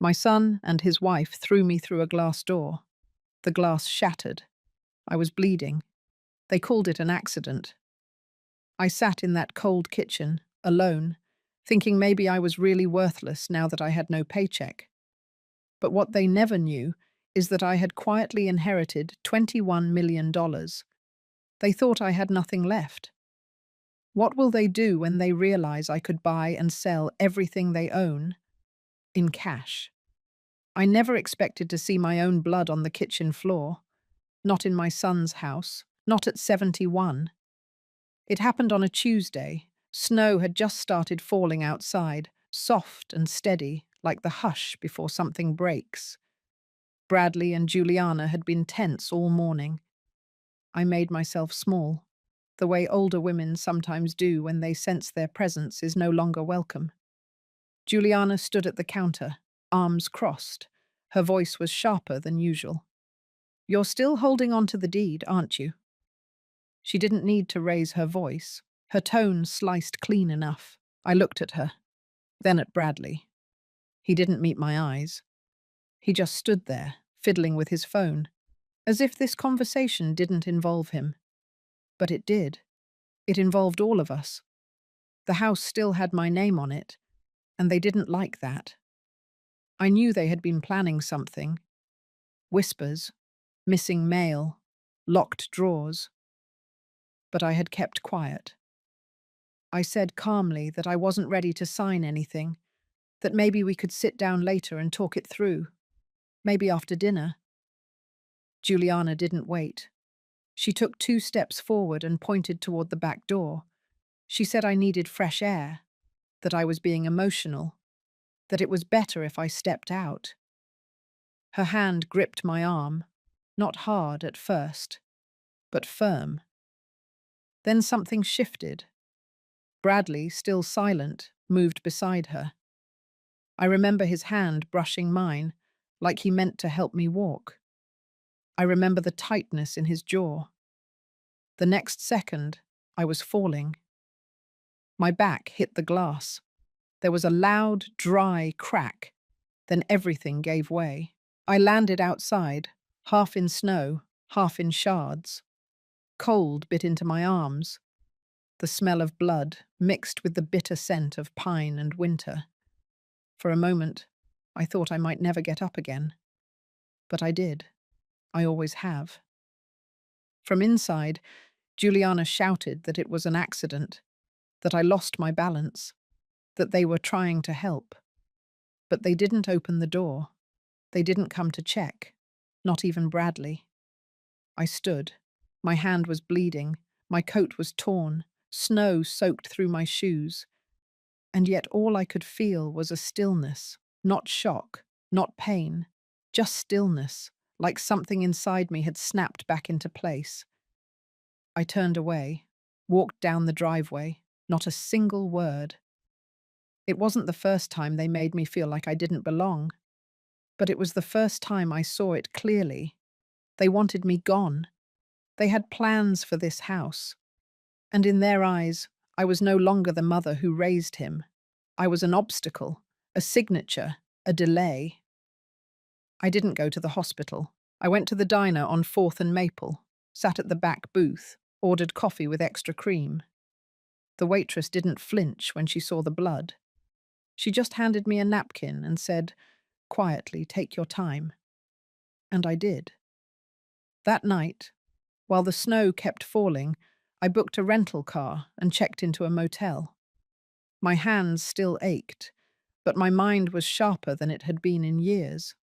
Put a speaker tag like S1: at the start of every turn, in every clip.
S1: My son and his wife threw me through a glass door. The glass shattered. I was bleeding. They called it an accident. I sat in that cold kitchen, alone, thinking maybe I was really worthless now that I had no paycheck. But what they never knew is that I had quietly inherited $21 million. They thought I had nothing left. What will they do when they realize I could buy and sell everything they own in cash? I never expected to see my own blood on the kitchen floor. Not in my son's house. Not at 71. It happened on a Tuesday. Snow had just started falling outside, soft and steady, like the hush before something breaks. Bradley and Juliana had been tense all morning. I made myself small, the way older women sometimes do when they sense their presence is no longer welcome. Juliana stood at the counter, arms crossed. Her voice was sharper than usual. "You're still holding on to the deed, aren't you?" She didn't need to raise her voice. Her tone sliced clean enough. I looked at her, then at Bradley. He didn't meet my eyes. He just stood there, fiddling with his phone, as if this conversation didn't involve him. But it did. It involved all of us. The house still had my name on it, and they didn't like that. I knew they had been planning something. Whispers, missing mail, locked drawers. But I had kept quiet. I said calmly that I wasn't ready to sign anything, that maybe we could sit down later and talk it through. Maybe after dinner. Juliana didn't wait. She took 2 steps forward and pointed toward the back door. She said I needed fresh air, that I was being emotional, that it was better if I stepped out. Her hand gripped my arm, not hard at first, but firm. Then something shifted. Bradley, still silent, moved beside her. I remember his hand brushing mine, like he meant to help me walk. I remember the tightness in his jaw. The next second, I was falling. My back hit the glass. There was a loud, dry crack. Then everything gave way. I landed outside, half in snow, half in shards. Cold bit into my arms. The smell of blood mixed with the bitter scent of pine and winter. For a moment, I thought I might never get up again. But I did. I always have. From inside, Juliana shouted that it was an accident, that I lost my balance, that they were trying to help. But they didn't open the door. They didn't come to check, not even Bradley. I stood. My hand was bleeding. My coat was torn. Snow soaked through my shoes. And yet all I could feel was a stillness, not shock, not pain, just stillness, like something inside me had snapped back into place. I turned away, walked down the driveway, not a single word. It wasn't the first time they made me feel like I didn't belong, but it was the first time I saw it clearly. They wanted me gone. They had plans for this house. And in their eyes, I was no longer the mother who raised him. I was an obstacle, a signature, a delay. I didn't go to the hospital. I went to the diner on 4th and Maple, sat at the back booth, ordered coffee with extra cream. The waitress didn't flinch when she saw the blood. She just handed me a napkin and said, quietly, "Take your time." And I did. That night, while the snow kept falling, I booked a rental car and checked into a motel. My hands still ached, but my mind was sharper than it had been in years.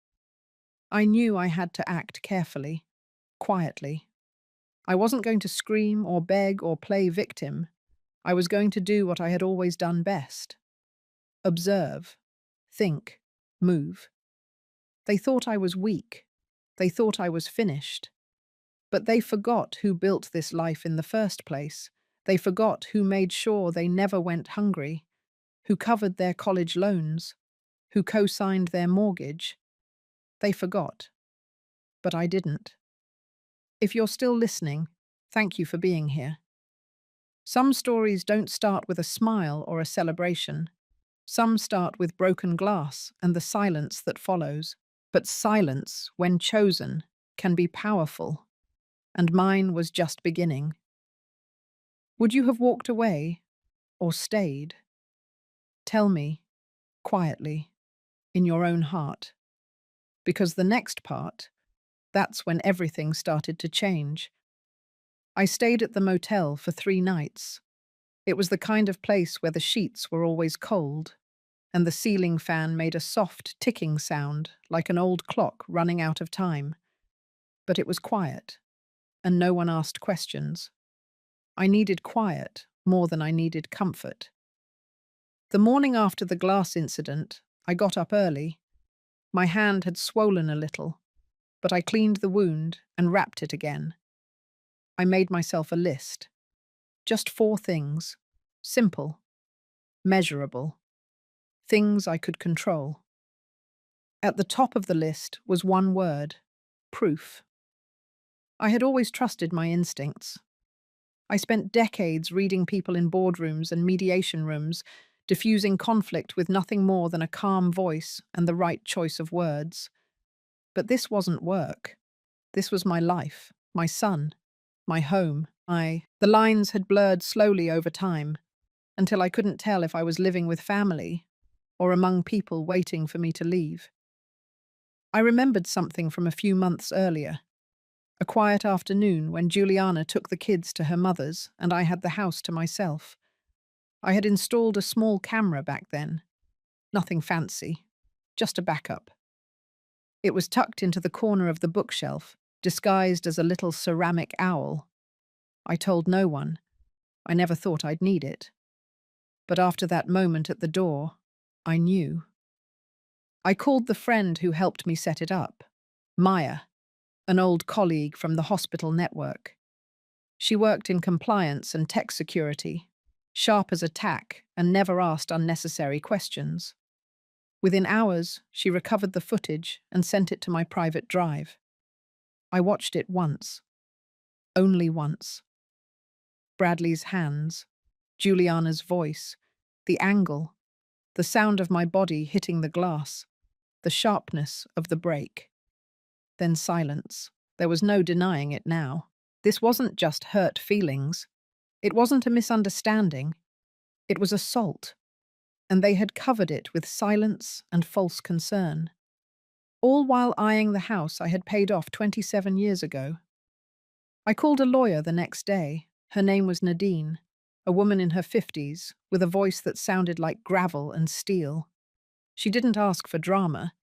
S1: I knew I had to act carefully, quietly. I wasn't going to scream or beg or play victim. I was going to do what I had always done best. Observe, think, move. They thought I was weak. They thought I was finished. But they forgot who built this life in the first place. They forgot who made sure they never went hungry, who covered their college loans, who co-signed their mortgage. They forgot. But I didn't. If you're still listening, thank you for being here. Some stories don't start with a smile or a celebration. Some start with broken glass and the silence that follows. But silence, when chosen, can be powerful, and mine was just beginning. Would you have walked away or stayed? Tell me, quietly, in your own heart. Because the next part, that's when everything started to change. I stayed at the motel for 3 nights. It was the kind of place where the sheets were always cold, and the ceiling fan made a soft ticking sound like an old clock running out of time. But it was quiet, and no one asked questions. I needed quiet more than I needed comfort. The morning after the glass incident, I got up early. My hand had swollen a little, but I cleaned the wound and wrapped it again. I made myself a list. Just 4 things. Simple, measurable, things I could control. At the top of the list was one word: proof. I had always trusted my instincts. I spent decades reading people in boardrooms and mediation rooms, diffusing conflict with nothing more than a calm voice and the right choice of words. But this wasn't work. This was my life, my son, my home. The lines had blurred slowly over time, until I couldn't tell if I was living with family or among people waiting for me to leave. I remembered something from a few months earlier. A quiet afternoon when Juliana took the kids to her mother's and I had the house to myself. I had installed a small camera back then. Nothing fancy, just a backup. It was tucked into the corner of the bookshelf, disguised as a little ceramic owl. I told no one. I never thought I'd need it. But after that moment at the door, I knew. I called the friend who helped me set it up, Maya, an old colleague from the hospital network. She worked in compliance and tech security, sharp as a tack and never asked unnecessary questions. Within hours, she recovered the footage and sent it to my private drive. I watched it once. Only once. Bradley's hands, Juliana's voice, the angle, the sound of my body hitting the glass, the sharpness of the break. Then silence. There was no denying it now. This wasn't just hurt feelings. It wasn't a misunderstanding. It was assault. And they had covered it with silence and false concern. All while eyeing the house I had paid off 27 years ago. I called a lawyer the next day. Her name was Nadine, a woman in her 50s, with a voice that sounded like gravel and steel. She didn't ask for drama.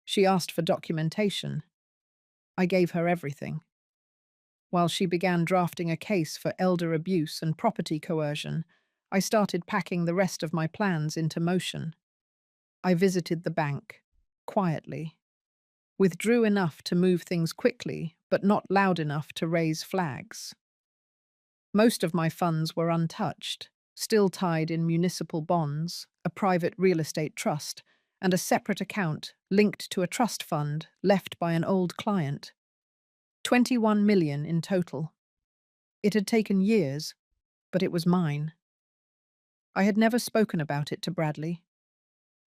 S1: She asked for documentation. I gave her everything. While she began drafting a case for elder abuse and property coercion, I started packing the rest of my plans into motion. I visited the bank, quietly. Withdrew enough to move things quickly, but not loud enough to raise flags. Most of my funds were untouched, still tied in municipal bonds, a private real estate trust, and a separate account linked to a trust fund left by an old client. 21 million in total. It had taken years, but it was mine. I had never spoken about it to Bradley.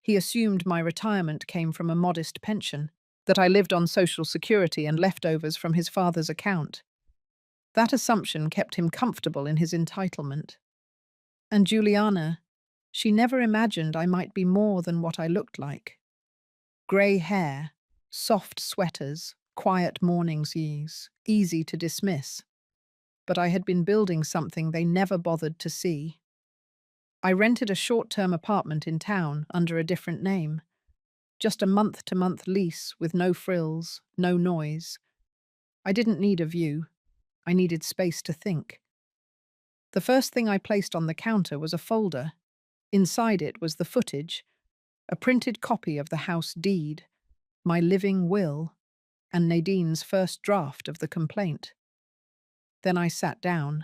S1: He assumed my retirement came from a modest pension, that I lived on Social Security and leftovers from his father's account. That assumption kept him comfortable in his entitlement. And Juliana, she never imagined I might be more than what I looked like. Grey hair, soft sweaters, quiet mornings, easy to dismiss. But I had been building something they never bothered to see. I rented a short-term apartment in town under a different name. Just a month-to-month lease with no frills, no noise. I didn't need a view. I needed space to think. The first thing I placed on the counter was a folder. Inside it was the footage, a printed copy of the house deed, my living will, and Nadine's first draft of the complaint. Then I sat down,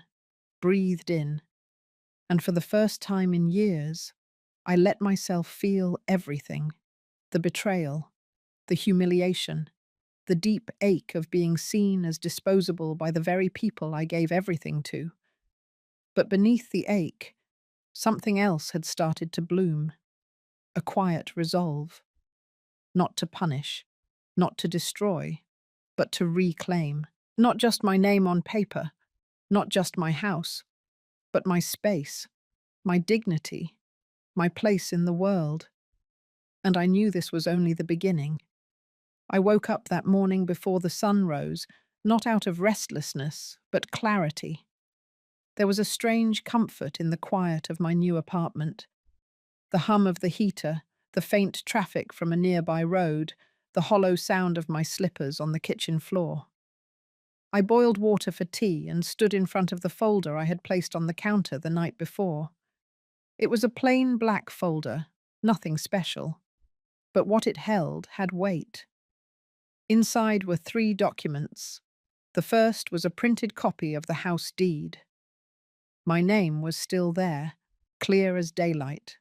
S1: breathed in, and for the first time in years, I let myself feel everything: the betrayal, the humiliation, the deep ache of being seen as disposable by the very people I gave everything to. But beneath the ache, something else had started to bloom. a quiet resolve, not to punish, not to destroy, but to reclaim. Not just my name on paper, not just my house, but my space, my dignity, my place in the world. And I knew this was only the beginning. I woke up that morning before the sun rose, not out of restlessness, but clarity. There was a strange comfort in the quiet of my new apartment. The hum of the heater, the faint traffic from a nearby road, the hollow sound of my slippers on the kitchen floor. I boiled water for tea and stood in front of the folder I had placed on the counter the night before. It was a plain black folder, nothing special, but what it held had weight. Inside were 3 documents. The first was a printed copy of the house deed. My name was still there, clear as daylight.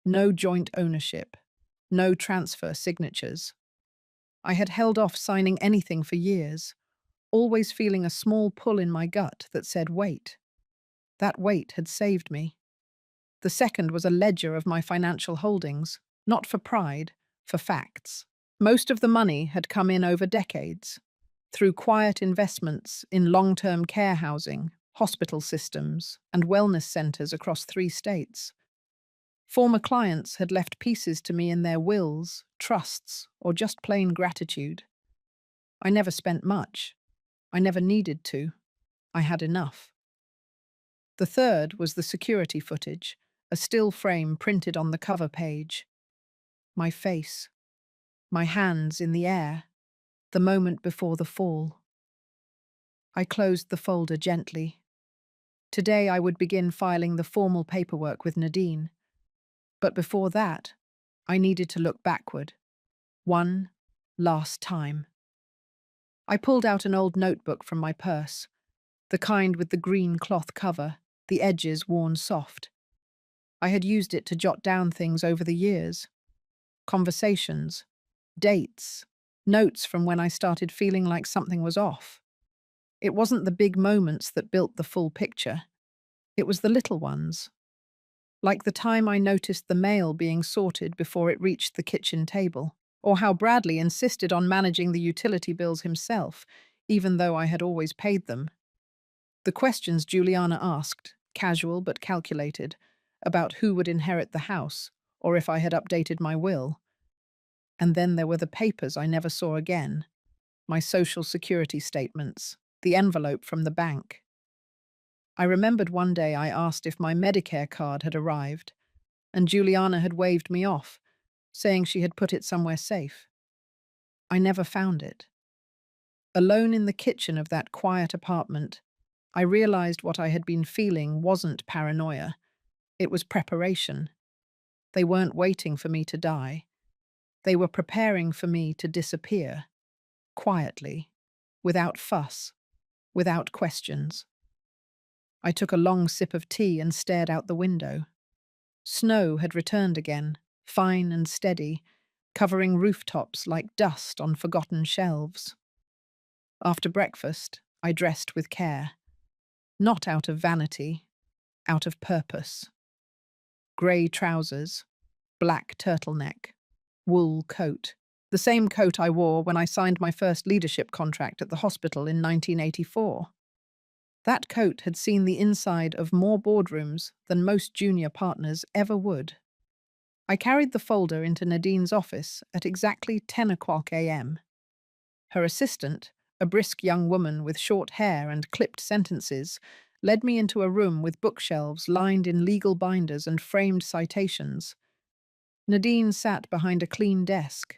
S1: No joint ownership, no transfer signatures. I had held off signing anything for years, always feeling a small pull in my gut that said wait. That wait had saved me. The second was a ledger of my financial holdings, not for pride, for facts. Most of the money had come in over decades, through quiet investments in long-term care housing, hospital systems, and wellness centers across 3 states. Former clients had left pieces to me in their wills, trusts, or just plain gratitude. I never spent much. I never needed to. I had enough. The third was the security footage, a still frame printed on the cover page. My face, my hands in the air, the moment before the fall. I closed the folder gently. Today I would begin filing the formal paperwork with Nadine. But before that, I needed to look backward. One last time. I pulled out an old notebook from my purse, the kind with the green cloth cover, the edges worn soft. I had used it to jot down things over the years. Conversations, dates, notes from when I started feeling like something was off. It wasn't the big moments that built the full picture. It was the little ones. Like the time I noticed the mail being sorted before it reached the kitchen table, or how Bradley insisted on managing the utility bills himself, even though I had always paid them. The questions Juliana asked, casual but calculated, about who would inherit the house, or if I had updated my will. And then there were the papers I never saw again, my social security statements, the envelope from the bank. I remembered one day I asked if my Medicare card had arrived, and Juliana had waved me off, saying she had put it somewhere safe. I never found it. Alone in the kitchen of that quiet apartment, I realized what I had been feeling wasn't paranoia. It was preparation. They weren't waiting for me to die. They were preparing for me to disappear, quietly, without fuss, without questions. I took a long sip of tea and stared out the window. Snow had returned again, fine and steady, covering rooftops like dust on forgotten shelves. After breakfast, I dressed with care. Not out of vanity, out of purpose. Grey trousers, black turtleneck, wool coat. The same coat I wore when I signed my first leadership contract at the hospital in 1984. That coat had seen the inside of more boardrooms than most junior partners ever would. I carried the folder into Nadine's office at exactly 10 o'clock a.m. Her assistant, a brisk young woman with short hair and clipped sentences, led me into a room with bookshelves lined in legal binders and framed citations. Nadine sat behind a clean desk.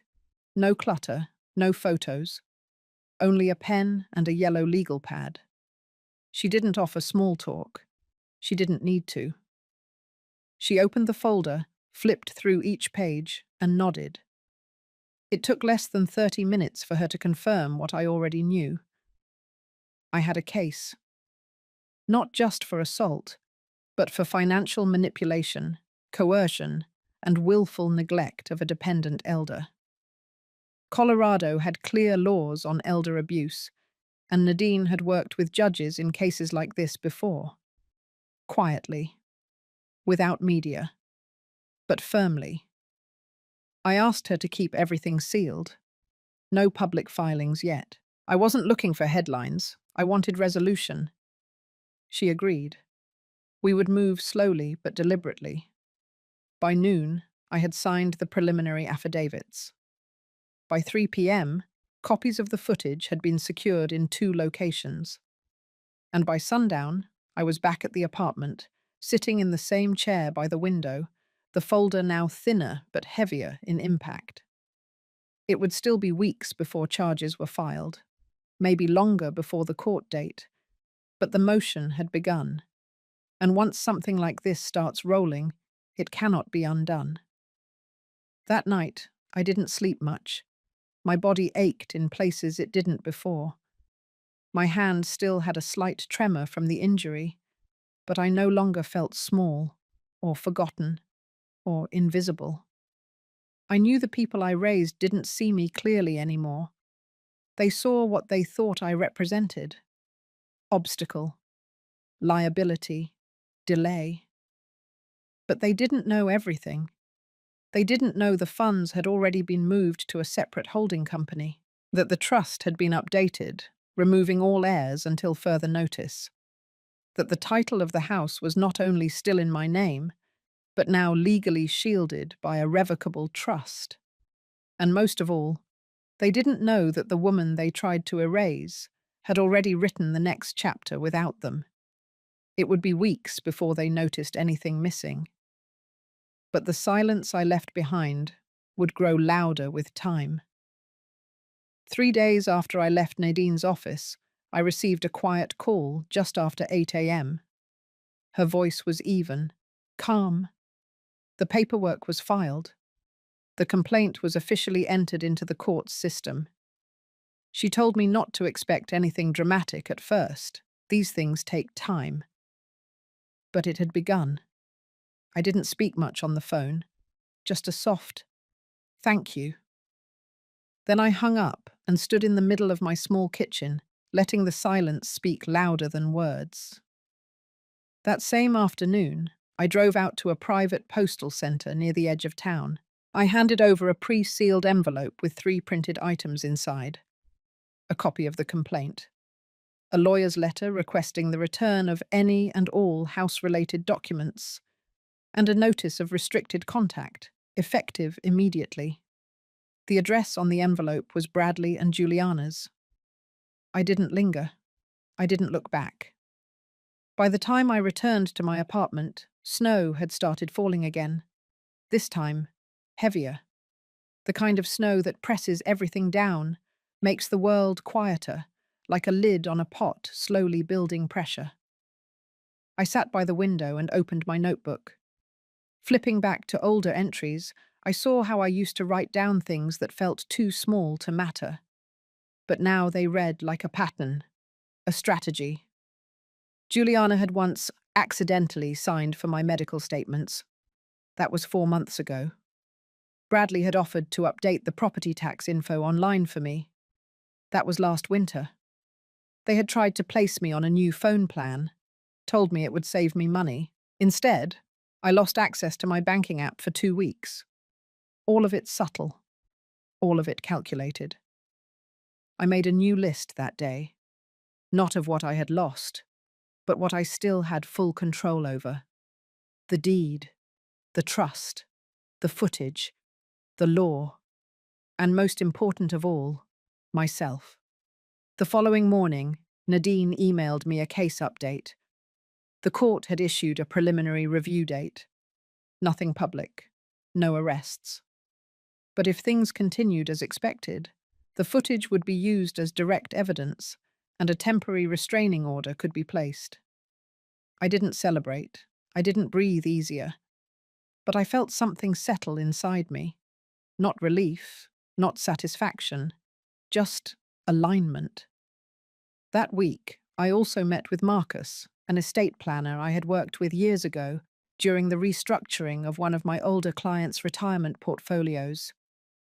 S1: No clutter, no photos. Only a pen and a yellow legal pad. She didn't offer small talk. She didn't need to. She opened the folder, flipped through each page, and nodded. It took less than 30 minutes for her to confirm what I already knew. I had a case. Not just for assault, but for financial manipulation, coercion, and willful neglect of a dependent elder. Colorado had clear laws on elder abuse, and Nadine had worked with judges in cases like this before. Quietly, without media, but firmly. I asked her to keep everything sealed. No public filings yet. I wasn't looking for headlines. I wanted resolution. She agreed. We would move slowly but deliberately. By noon, I had signed the preliminary affidavits. By 3 p.m., copies of the footage had been secured in 2 locations. And by sundown, I was back at the apartment, sitting in the same chair by the window, the folder now thinner but heavier in impact. It would still be weeks before charges were filed, maybe longer before the court date, but the motion had begun. And once something like this starts rolling, it cannot be undone. That night, I didn't sleep much. My body ached in places it didn't before. My hand still had a slight tremor from the injury, but I no longer felt small, or forgotten, or invisible. I knew the people I raised didn't see me clearly anymore. They saw what they thought I represented: obstacle, liability, delay. But they didn't know everything. They didn't know the funds had already been moved to a separate holding company, that the trust had been updated, removing all heirs until further notice, that the title of the house was not only still in my name, but now legally shielded by a revocable trust. And most of all, they didn't know that the woman they tried to erase had already written the next chapter without them. It would be weeks before they noticed anything missing. But the silence I left behind would grow louder with time. 3 days after I left Nadine's office, I received a quiet call just after 8 a.m. Her voice was even, calm. The paperwork was filed. The complaint was officially entered into the court's system. She told me not to expect anything dramatic at first. These things take time. But it had begun. I didn't speak much on the phone, just a soft, "Thank you." Then I hung up and stood in the middle of my small kitchen, letting the silence speak louder than words. That same afternoon, I drove out to a private postal centre near the edge of town. I handed over a pre-sealed envelope with 3 printed items inside: a copy of the complaint, a lawyer's letter requesting the return of any and all house-related documents, and a notice of restricted contact, effective immediately. The address on the envelope was Bradley and Juliana's. I didn't linger. I didn't look back. By the time I returned to my apartment, snow had started falling again. This time, heavier. The kind of snow that presses everything down, makes the world quieter, like a lid on a pot slowly building pressure. I sat by the window and opened my notebook. Flipping back to older entries, I saw how I used to write down things that felt too small to matter. But now they read like a pattern, a strategy. Juliana had once accidentally signed for my medical statements. That was 4 months ago. Bradley had offered to update the property tax info online for me. That was last winter. They had tried to place me on a new phone plan, told me it would save me money. Instead, I lost access to my banking app for 2 weeks. All of it subtle, all of it calculated. I made a new list that day, not of what I had lost, but what I still had full control over. The deed, the trust, the footage, the law, and most important of all, myself. The following morning, Nadine emailed me a case update. The court had issued a preliminary review date. Nothing public, no arrests. But if things continued as expected, the footage would be used as direct evidence, and a temporary restraining order could be placed. I didn't celebrate. I didn't breathe easier. But I felt something settle inside me. Not relief, not satisfaction, just alignment. That week, I also met with Marcus, an estate planner I had worked with years ago during the restructuring of one of my older clients' retirement portfolios.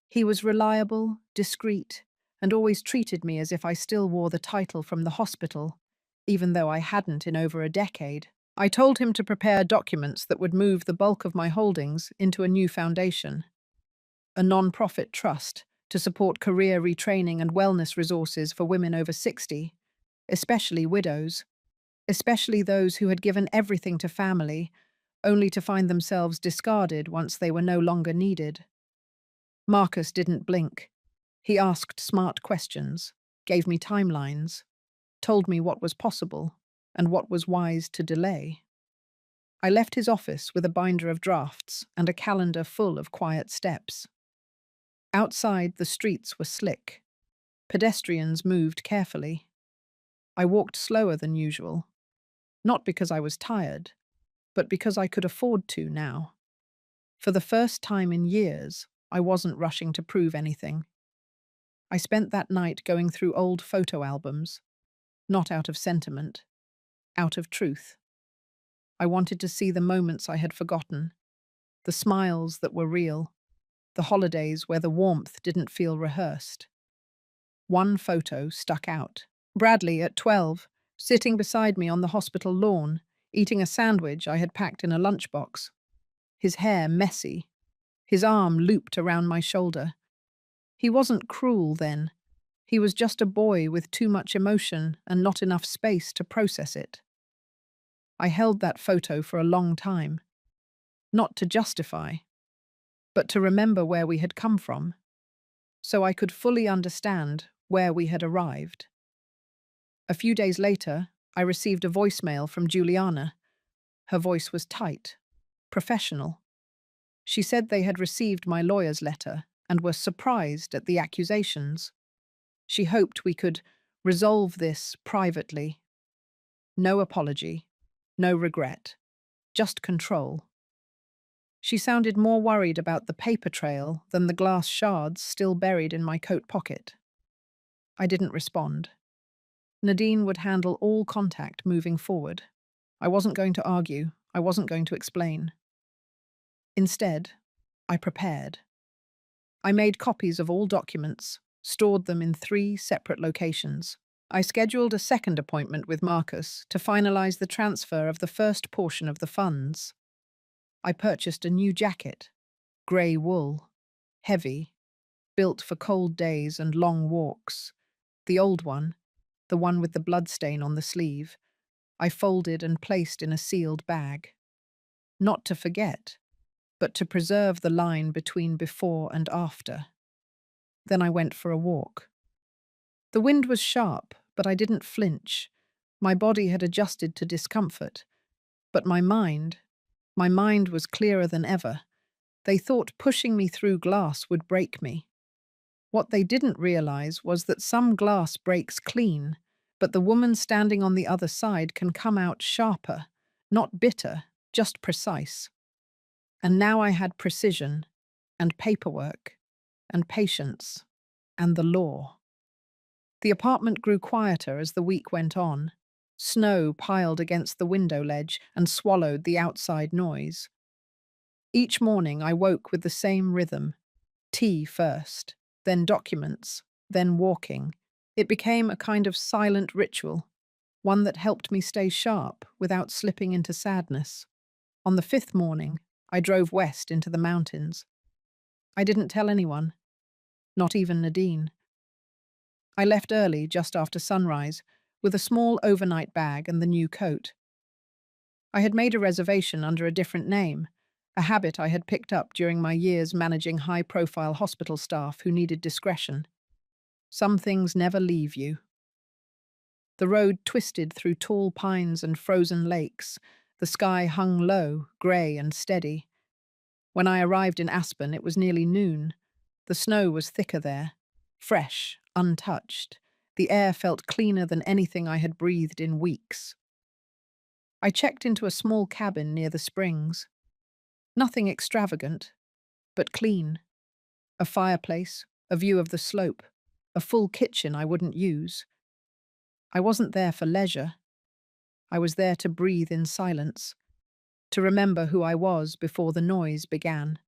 S1: He was reliable, discreet, and always treated me as if I still wore the title from the hospital, even though I hadn't in over a decade. I told him to prepare documents that would move the bulk of my holdings into a new foundation. a non-profit trust to support career retraining and wellness resources for women over 60, especially widows, especially those who had given everything to family, only to find themselves discarded once they were no longer needed. Marcus didn't blink. He asked smart questions, gave me timelines, told me what was possible and what was wise to delay. I left his office with a binder of drafts and a calendar full of quiet steps. Outside, the streets were slick. Pedestrians moved carefully. I walked slower than usual, not because I was tired, but because I could afford to now. For the first time in years, I wasn't rushing to prove anything. I spent that night going through old photo albums, not out of sentiment, out of truth. I wanted to see the moments I had forgotten, the smiles that were real, the holidays where the warmth didn't feel rehearsed. One photo stuck out. Bradley, at 12, sitting beside me on the hospital lawn, eating a sandwich I had packed in a lunchbox. His hair messy, his arm looped around my shoulder. He wasn't cruel then. He was just a boy with too much emotion and not enough space to process it. I held that photo for a long time, not to justify, but to remember where we had come from, so I could fully understand where we had arrived. A few days later, I received a voicemail from Juliana. Her voice was tight, professional. She said they had received my lawyer's letter and were surprised at the accusations. She hoped we could resolve this privately. No apology, no regret, just control. She sounded more worried about the paper trail than the glass shards still buried in my coat pocket. I didn't respond. Nadine would handle all contact moving forward. I wasn't going to argue. I wasn't going to explain. Instead, I prepared. I made copies of all documents, stored them in 3 separate locations. I scheduled a second appointment with Marcus to finalize the transfer of the first portion of the funds. I purchased a new jacket, grey wool, heavy, built for cold days and long walks. The old one, the one with the bloodstain on the sleeve, I folded and placed in a sealed bag. Not to forget, but to preserve the line between before and after. Then I went for a walk. The wind was sharp, but I didn't flinch. My body had adjusted to discomfort. But my mind was clearer than ever. They thought pushing me through glass would break me. What they didn't realize was that some glass breaks clean, but the woman standing on the other side can come out sharper, not bitter, just precise. And now I had precision, and paperwork, and patience, and the law. The apartment grew quieter as the week went on. Snow piled against the window ledge and swallowed the outside noise. Each morning I woke with the same rhythm. Tea first, then documents, then walking. It became a kind of silent ritual, one that helped me stay sharp without slipping into sadness. On the 5th morning, I drove west into the mountains. I didn't tell anyone, not even Nadine. I left early, just after sunrise, with a small overnight bag and the new coat. I had made a reservation under a different name, a habit I had picked up during my years managing high-profile hospital staff who needed discretion. Some things never leave you. The road twisted through tall pines and frozen lakes. The sky hung low, grey and steady. When I arrived in Aspen, it was nearly noon. The snow was thicker there, fresh, untouched. The air felt cleaner than anything I had breathed in weeks. I checked into a small cabin near the springs. Nothing extravagant, but clean. A fireplace, a view of the slope, a full kitchen I wouldn't use. I wasn't there for leisure. I was there to breathe in silence, to remember who I was before the noise began.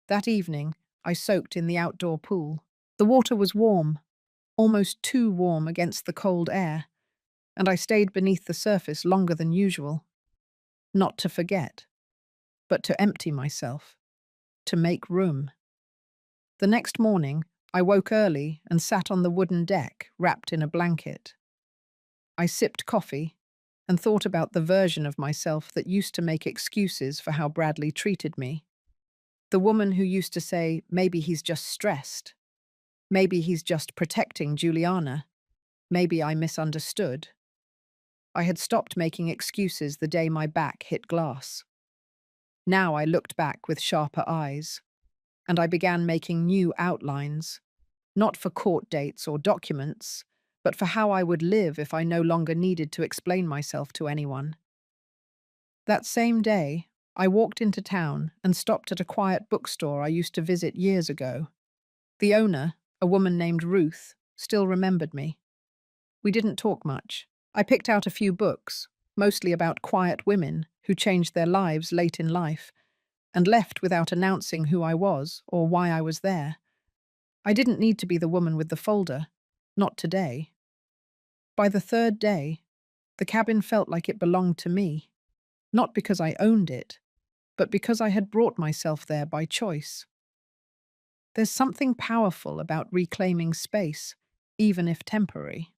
S1: That evening, I soaked in the outdoor pool. The water was warm, almost too warm against the cold air, and I stayed beneath the surface longer than usual. Not to forget, but to empty myself, to make room. The next morning, I woke early and sat on the wooden deck, wrapped in a blanket. I sipped coffee and thought about the version of myself that used to make excuses for how Bradley treated me. The woman who used to say, maybe he's just stressed. Maybe he's just protecting Juliana. Maybe I misunderstood. I had stopped making excuses the day my back hit glass. Now I looked back with sharper eyes, and I began making new outlines, not for court dates or documents, but for how I would live if I no longer needed to explain myself to anyone. That same day, I walked into town and stopped at a quiet bookstore I used to visit years ago. The owner, a woman named Ruth, still remembered me. We didn't talk much. I picked out a few books, mostly about quiet women who changed their lives late in life, and left without announcing who I was or why I was there. I didn't need to be the woman with the folder. Not today. By the third day, the cabin felt like it belonged to me, not because I owned it, but because I had brought myself there by choice. There's something powerful about reclaiming space, even if temporary.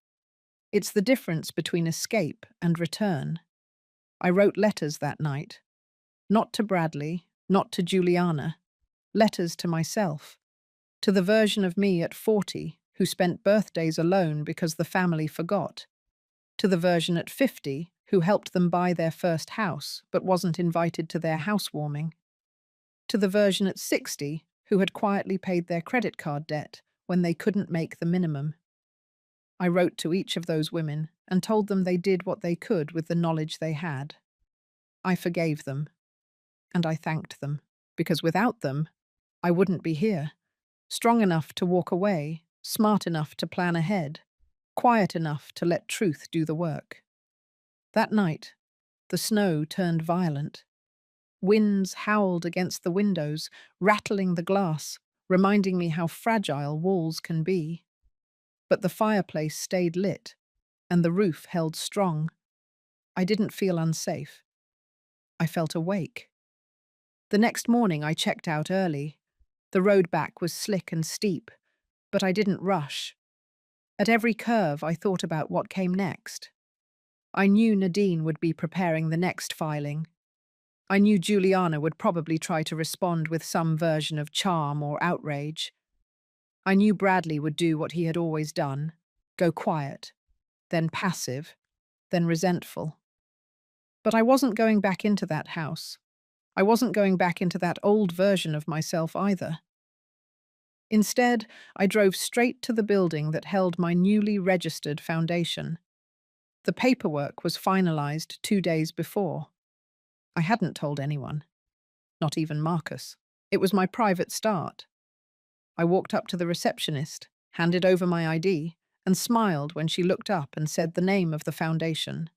S1: It's the difference between escape and return. I wrote letters that night. Not to Bradley, not to Juliana. Letters to myself. To the version of me at 40 who spent birthdays alone because the family forgot. To the version at 50 who helped them buy their first house but wasn't invited to their housewarming. To the version at 60 who had quietly paid their credit card debt when they couldn't make the minimum. I wrote to each of those women and told them they did what they could with the knowledge they had. I forgave them, and I thanked them, because without them, I wouldn't be here, strong enough to walk away, smart enough to plan ahead, quiet enough to let truth do the work. That night, the snow turned violent. Winds howled against the windows, rattling the glass, reminding me how fragile walls can be. But the fireplace stayed lit, and the roof held strong. I didn't feel unsafe. I felt awake. The next morning I checked out early. The road back was slick and steep, but I didn't rush. At every curve I thought about what came next. I knew Nadine would be preparing the next filing. I knew Juliana would probably try to respond with some version of charm or outrage. I knew Bradley would do what he had always done, go quiet, then passive, then resentful. But I wasn't going back into that house. I wasn't going back into that old version of myself either. Instead, I drove straight to the building that held my newly registered foundation. The paperwork was finalized 2 days before. I hadn't told anyone, not even Marcus. It was my private start. I walked up to the receptionist, handed over my ID, and smiled when she looked up and said the name of the foundation.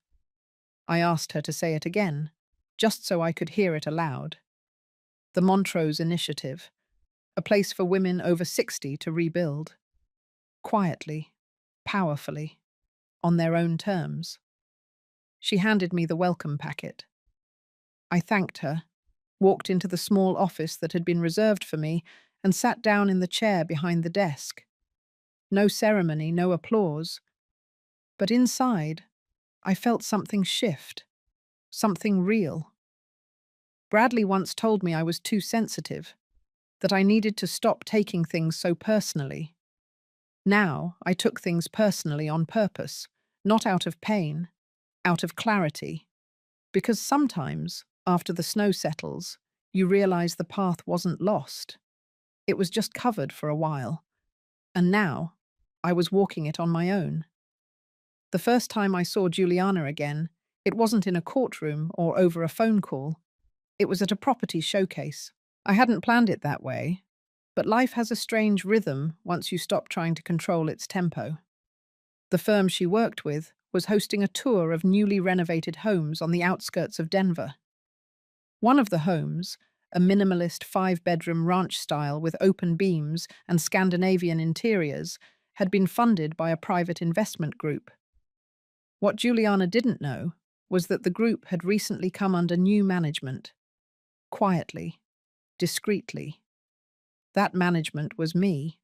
S1: I asked her to say it again, just so I could hear it aloud. The Montrose Initiative, a place for women over 60 to rebuild. Quietly, powerfully, on their own terms. She handed me the welcome packet. I thanked her, walked into the small office that had been reserved for me, and sat down in the chair behind the desk. No ceremony, no applause. But inside, I felt something shift, something real. Bradley once told me I was too sensitive, that I needed to stop taking things so personally. Now, I took things personally on purpose, not out of pain, out of clarity. Because sometimes, after the snow settles, you realize the path wasn't lost. It was just covered for a while. And now, I was walking it on my own. The first time I saw Juliana again, it wasn't in a courtroom or over a phone call. It was at a property showcase. I hadn't planned it that way, but life has a strange rhythm once you stop trying to control its tempo. The firm she worked with was hosting a tour of newly renovated homes on the outskirts of Denver. One of the homes, a minimalist 5-bedroom ranch style with open beams and Scandinavian interiors, had been funded by a private investment group. What Juliana didn't know was that the group had recently come under new management. Quietly, discreetly. That management was me.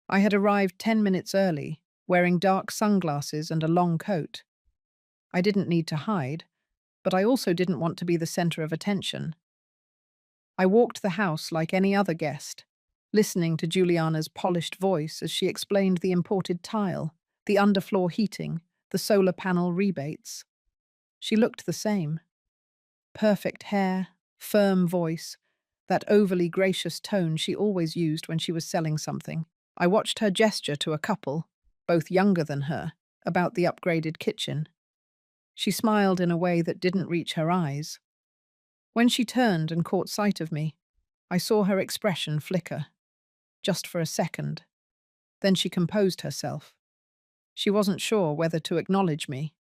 S1: I had arrived 10 minutes early, wearing dark sunglasses and a long coat. I didn't need to hide, but I also didn't want to be the center of attention. I walked the house like any other guest, listening to Juliana's polished voice as she explained the imported tile, the underfloor heating, the solar panel rebates. She looked the same. Perfect hair, firm voice, that overly gracious tone she always used when she was selling something. I watched her gesture to a couple, both younger than her, about the upgraded kitchen. She smiled in a way that didn't reach her eyes. When she turned and caught sight of me, I saw her expression flicker, just for a second. Then she composed herself. She wasn't sure whether to acknowledge me.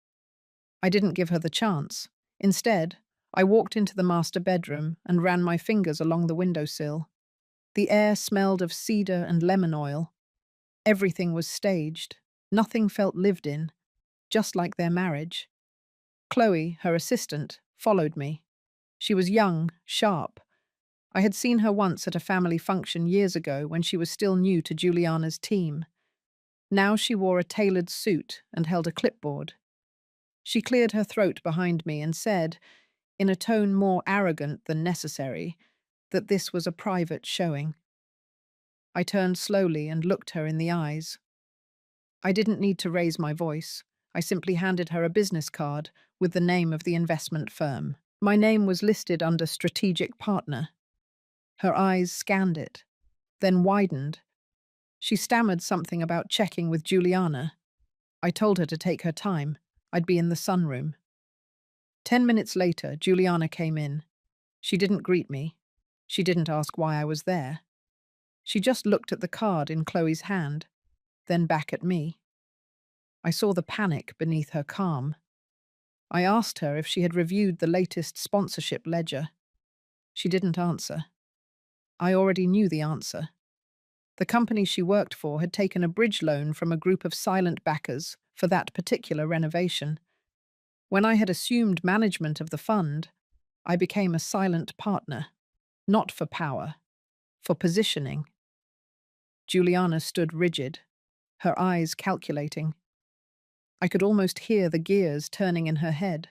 S1: I didn't give her the chance. Instead, I walked into the master bedroom and ran my fingers along the windowsill. The air smelled of cedar and lemon oil. Everything was staged. Nothing felt lived in, just like their marriage. Chloe, her assistant, followed me. She was young, sharp. I had seen her once at a family function years ago when she was still new to Juliana's team. Now she wore a tailored suit and held a clipboard. She cleared her throat behind me and said, in a tone more arrogant than necessary, that this was a private showing. I turned slowly and looked her in the eyes. I didn't need to raise my voice. I simply handed her a business card with the name of the investment firm. My name was listed under strategic partner. Her eyes scanned it, then widened. She stammered something about checking with Juliana. I told her to take her time. I'd be in the sunroom. 10 minutes later, Juliana came in. She didn't greet me. She didn't ask why I was there. She just looked at the card in Chloe's hand, then back at me. I saw the panic beneath her calm. I asked her if she had reviewed the latest sponsorship ledger. She didn't answer. I already knew the answer. The company she worked for had taken a bridge loan from a group of silent backers for that particular renovation. When I had assumed management of the fund, I became a silent partner, not for power, for positioning. Juliana stood rigid, her eyes calculating. I could almost hear the gears turning in her head.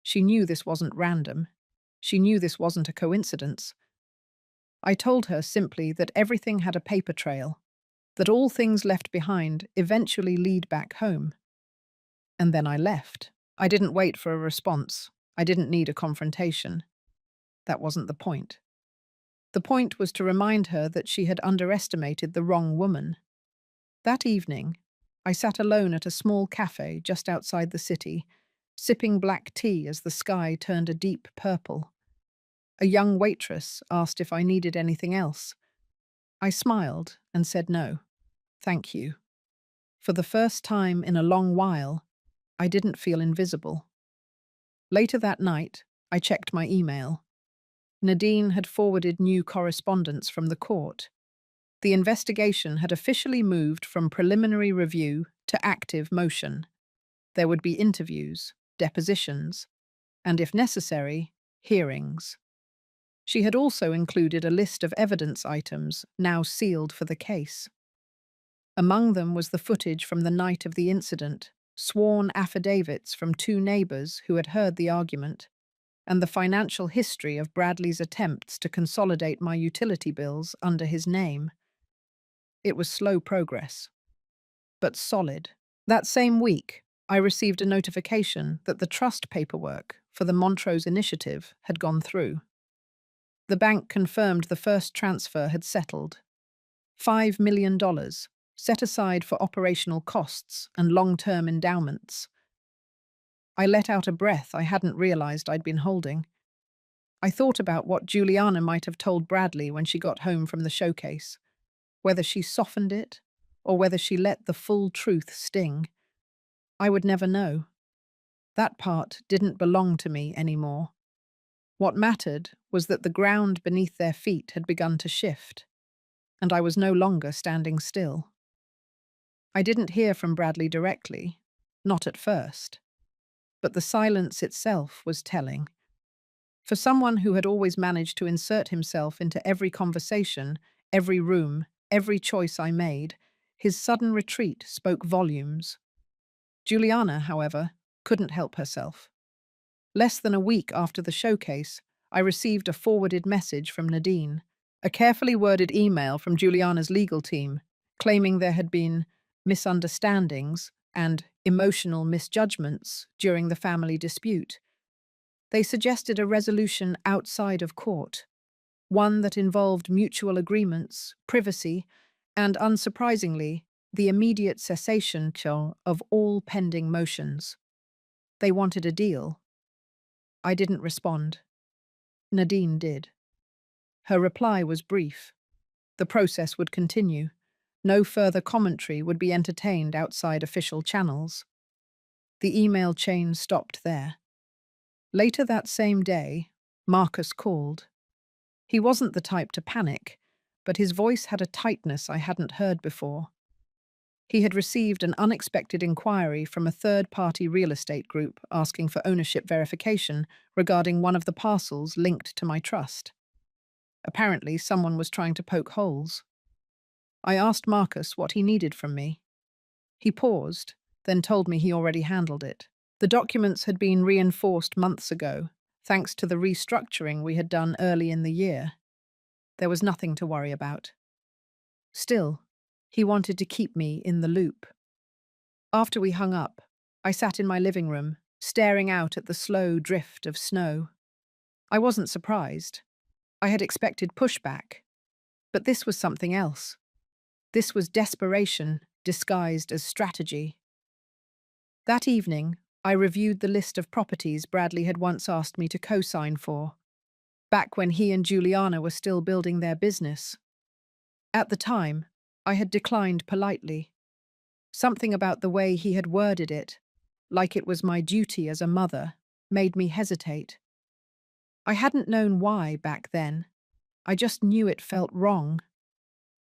S1: She knew this wasn't random. She knew this wasn't a coincidence. I told her simply that everything had a paper trail, that all things left behind eventually lead back home. And then I left. I didn't wait for a response. I didn't need a confrontation. That wasn't the point. The point was to remind her that she had underestimated the wrong woman. That evening, I sat alone at a small cafe just outside the city, sipping black tea as the sky turned a deep purple. A young waitress asked if I needed anything else. I smiled and said no, thank you. For the first time in a long while, I didn't feel invisible. Later that night, I checked my email. Nadine had forwarded new correspondence from the court. The investigation had officially moved from preliminary review to active motion. There would be interviews, depositions, and if necessary, hearings. She had also included a list of evidence items now sealed for the case. Among them was the footage from the night of the incident, sworn affidavits from two neighbors who had heard the argument, and the financial history of Bradley's attempts to consolidate my utility bills under his name. It was slow progress, but solid. That same week, I received a notification that the trust paperwork for the Montrose initiative had gone through. The bank confirmed the first transfer had settled. $5 million, set aside for operational costs and long-term endowments. I let out a breath I hadn't realized I'd been holding. I thought about what Juliana might have told Bradley when she got home from the showcase, whether she softened it or whether she let the full truth sting. I would never know. That part didn't belong to me anymore. What mattered was that the ground beneath their feet had begun to shift, and I was no longer standing still. I didn't hear from Bradley directly, not at first, but the silence itself was telling. For someone who had always managed to insert himself into every conversation, every room, every choice I made, his sudden retreat spoke volumes. Juliana, however, couldn't help herself. Less than a week after the showcase, I received a forwarded message from Nadine, a carefully worded email from Juliana's legal team, claiming there had been misunderstandings and emotional misjudgments during the family dispute. They suggested a resolution outside of court, one that involved mutual agreements, privacy, and, unsurprisingly, the immediate cessation of all pending motions. They wanted a deal. I didn't respond. Nadine did. Her reply was brief. The process would continue. No further commentary would be entertained outside official channels. The email chain stopped there. Later that same day, Marcus called. He wasn't the type to panic, but his voice had a tightness I hadn't heard before. He had received an unexpected inquiry from a third-party real estate group asking for ownership verification regarding one of the parcels linked to my trust. Apparently, someone was trying to poke holes. I asked Marcus what he needed from me. He paused, then told me he already handled it. The documents had been reinforced months ago, thanks to the restructuring we had done early in the year. There was nothing to worry about. Still, he wanted to keep me in the loop. After we hung up, I sat in my living room, staring out at the slow drift of snow. I wasn't surprised. I had expected pushback. But this was something else. This was desperation disguised as strategy. That evening, I reviewed the list of properties Bradley had once asked me to co-sign for, back when he and Juliana were still building their business. At the time, I had declined politely. Something about the way he had worded it, like it was my duty as a mother, made me hesitate. I hadn't known why back then. I just knew it felt wrong.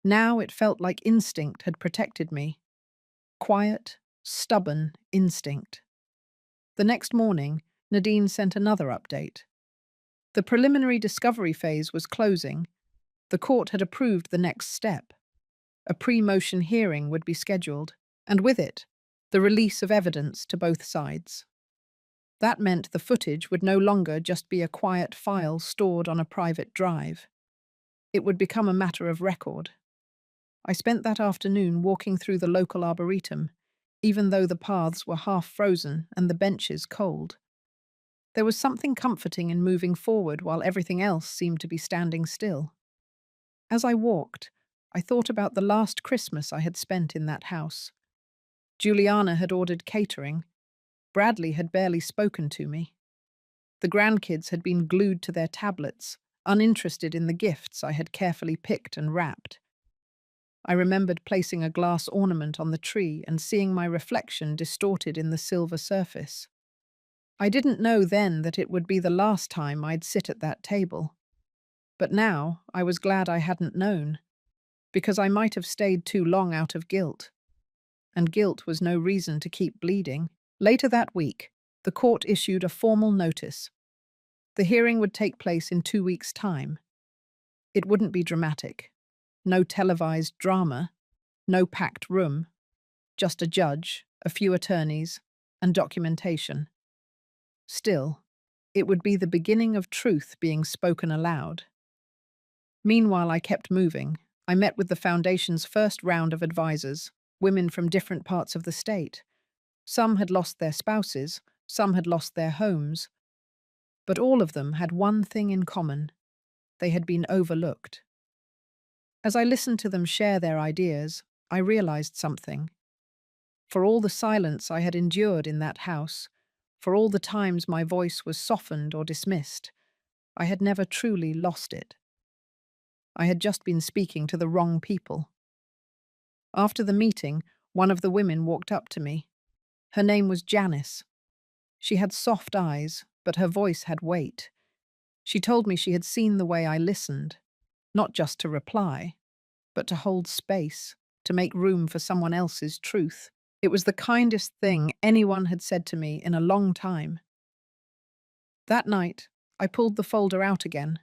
S1: Now it felt like instinct had protected me. Quiet, stubborn instinct. The next morning, Nadine sent another update. The preliminary discovery phase was closing. The court had approved the next step. A pre-motion hearing would be scheduled, and with it, the release of evidence to both sides. That meant the footage would no longer just be a quiet file stored on a private drive. It would become a matter of record. I spent that afternoon walking through the local arboretum, even though the paths were half frozen and the benches cold. There was something comforting in moving forward while everything else seemed to be standing still. As I walked, I thought about the last Christmas I had spent in that house. Juliana had ordered catering. Bradley had barely spoken to me. The grandkids had been glued to their tablets, uninterested in the gifts I had carefully picked and wrapped. I remembered placing a glass ornament on the tree and seeing my reflection distorted in the silver surface. I didn't know then that it would be the last time I'd sit at that table. But now I was glad I hadn't known, because I might have stayed too long out of guilt. And guilt was no reason to keep bleeding. Later that week, the court issued a formal notice. The hearing would take place in 2 weeks' time. It wouldn't be dramatic. No televised drama, no packed room, just a judge, a few attorneys, and documentation. Still, it would be the beginning of truth being spoken aloud. Meanwhile, I kept moving. I met with the Foundation's first round of advisors, women from different parts of the state. Some had lost their spouses, some had lost their homes, but all of them had one thing in common: they had been overlooked. As I listened to them share their ideas, I realized something. For all the silence I had endured in that house, for all the times my voice was softened or dismissed, I had never truly lost it. I had just been speaking to the wrong people. After the meeting, one of the women walked up to me. Her name was Janice. She had soft eyes, but her voice had weight. She told me she had seen the way I listened, not just to reply, but to hold space, to make room for someone else's truth. It was the kindest thing anyone had said to me in a long time. That night, I pulled the folder out again,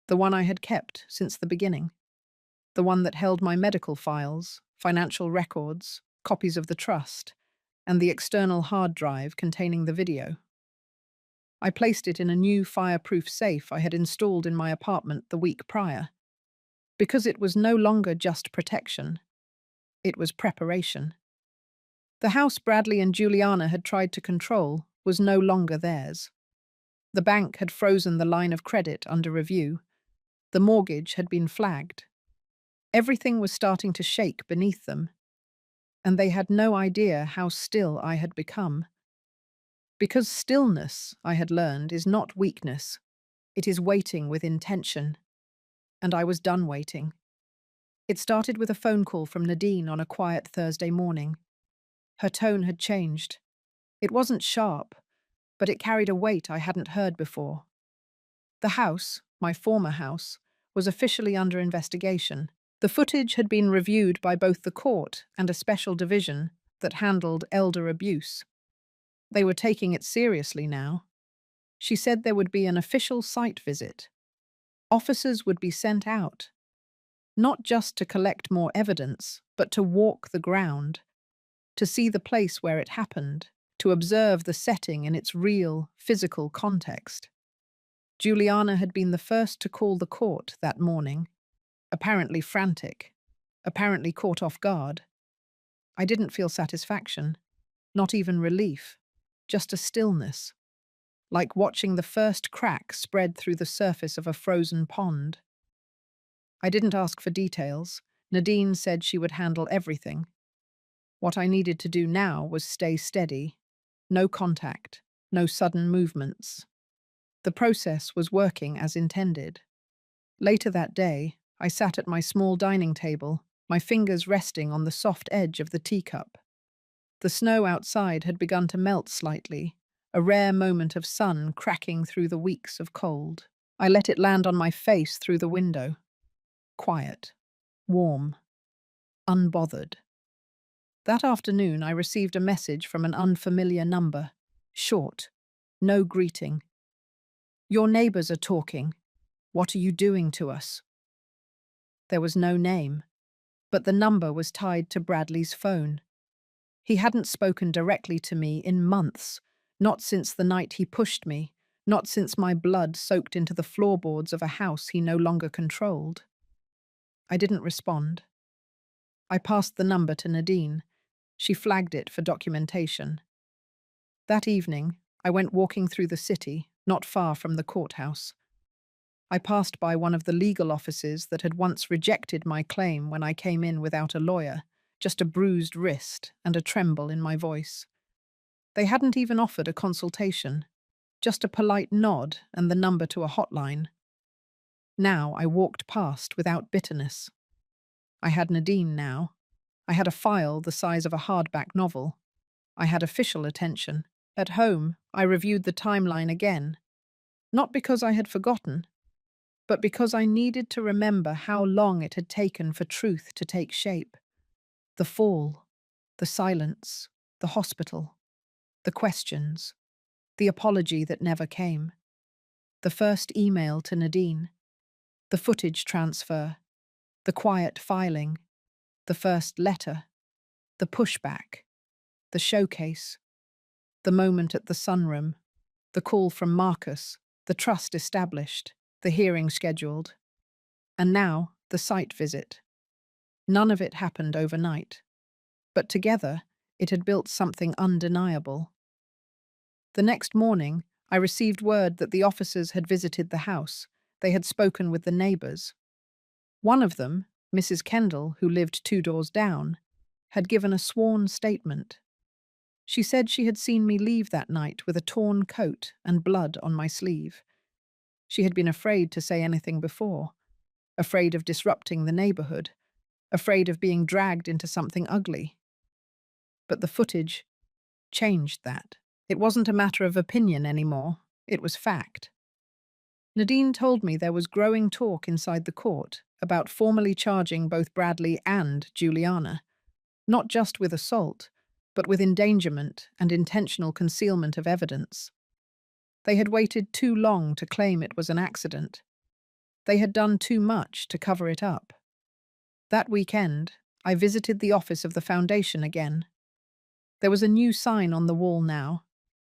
S1: the one I had kept since the beginning, the one that held my medical files, financial records, copies of the trust, and the external hard drive containing the video. I placed it in a new fireproof safe I had installed in my apartment the week prior, because it was no longer just protection, it was preparation. The house Bradley and Juliana had tried to control was no longer theirs. The bank had frozen the line of credit under review. The mortgage had been flagged. Everything was starting to shake beneath them, and they had no idea how still I had become. Because stillness, I had learned, is not weakness. It is waiting with intention. And I was done waiting. It started with a phone call from Nadine on a quiet Thursday morning. Her tone had changed. It wasn't sharp, but it carried a weight I hadn't heard before. The house, my former house, was officially under investigation. The footage had been reviewed by both the court and a special division that handled elder abuse. They were taking it seriously now. She said there would be an official site visit. Officers would be sent out, not just to collect more evidence, but to walk the ground, to see the place where it happened, to observe the setting in its real, physical context. Juliana had been the first to call the court that morning, apparently frantic, apparently caught off guard. I didn't feel satisfaction, not even relief, just a stillness, like watching the first crack spread through the surface of a frozen pond. I didn't ask for details. Nadine said she would handle everything. What I needed to do now was stay steady. No contact, no sudden movements. The process was working as intended. Later that day, I sat at my small dining table, my fingers resting on the soft edge of the teacup. The snow outside had begun to melt slightly, a rare moment of sun cracking through the weeks of cold. I let it land on my face through the window. Quiet, warm, unbothered. That afternoon, I received a message from an unfamiliar number. Short, no greeting. "Your neighbors are talking. What are you doing to us?" There was no name, but the number was tied to Bradley's phone. He hadn't spoken directly to me in months, not since the night he pushed me, not since my blood soaked into the floorboards of a house he no longer controlled. I didn't respond. I passed the number to Nadine. She flagged it for documentation. That evening, I went walking through the city, not far from the courthouse. I passed by one of the legal offices that had once rejected my claim when I came in without a lawyer, just a bruised wrist and a tremble in my voice. They hadn't even offered a consultation, just a polite nod and the number to a hotline. Now I walked past without bitterness. I had Nadine now. I had a file the size of a hardback novel. I had official attention. At home, I reviewed the timeline again, not because I had forgotten, but because I needed to remember how long it had taken for truth to take shape. The fall, the silence, the hospital, the questions, the apology that never came, the first email to Nadine, the footage transfer, the quiet filing, the first letter, the pushback, the showcase, the moment at the sunroom, the call from Marcus, the trust established, the hearing scheduled, and now the site visit. None of it happened overnight, but together it had built something undeniable. The next morning, I received word that the officers had visited the house. They had spoken with the neighbors. One of them, Mrs. Kendall, who lived 2 doors down, had given a sworn statement. She said she had seen me leave that night with a torn coat and blood on my sleeve. She had been afraid to say anything before, afraid of disrupting the neighborhood, afraid of being dragged into something ugly. But the footage changed that. It wasn't a matter of opinion anymore, it was fact. Nadine told me there was growing talk inside the court about formally charging both Bradley and Juliana, not just with assault, but with endangerment and intentional concealment of evidence. They had waited too long to claim it was an accident. They had done too much to cover it up. That weekend, I visited the office of the foundation again. There was a new sign on the wall now,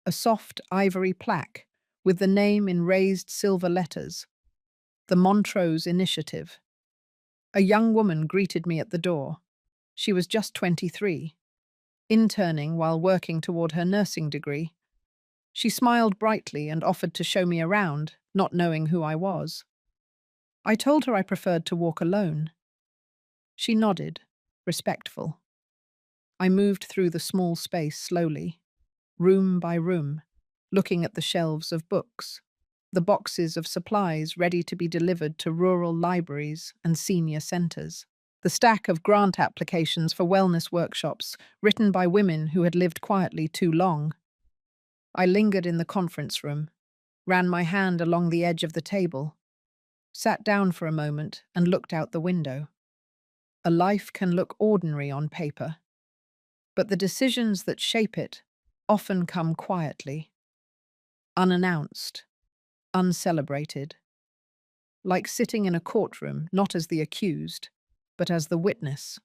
S1: a soft ivory plaque with the name in raised silver letters, the Montrose Initiative. A young woman greeted me at the door. She was just 23, interning while working toward her nursing degree. She smiled brightly and offered to show me around, not knowing who I was. I told her I preferred to walk alone. She nodded, respectful. I moved through the small space slowly, room by room, looking at the shelves of books, the boxes of supplies ready to be delivered to rural libraries and senior centres, the stack of grant applications for wellness workshops written by women who had lived quietly too long. I lingered in the conference room, ran my hand along the edge of the table, sat down for a moment and looked out the window. A life can look ordinary on paper, but the decisions that shape it often come quietly, unannounced, uncelebrated, like sitting in a courtroom not as the accused, but as the witness,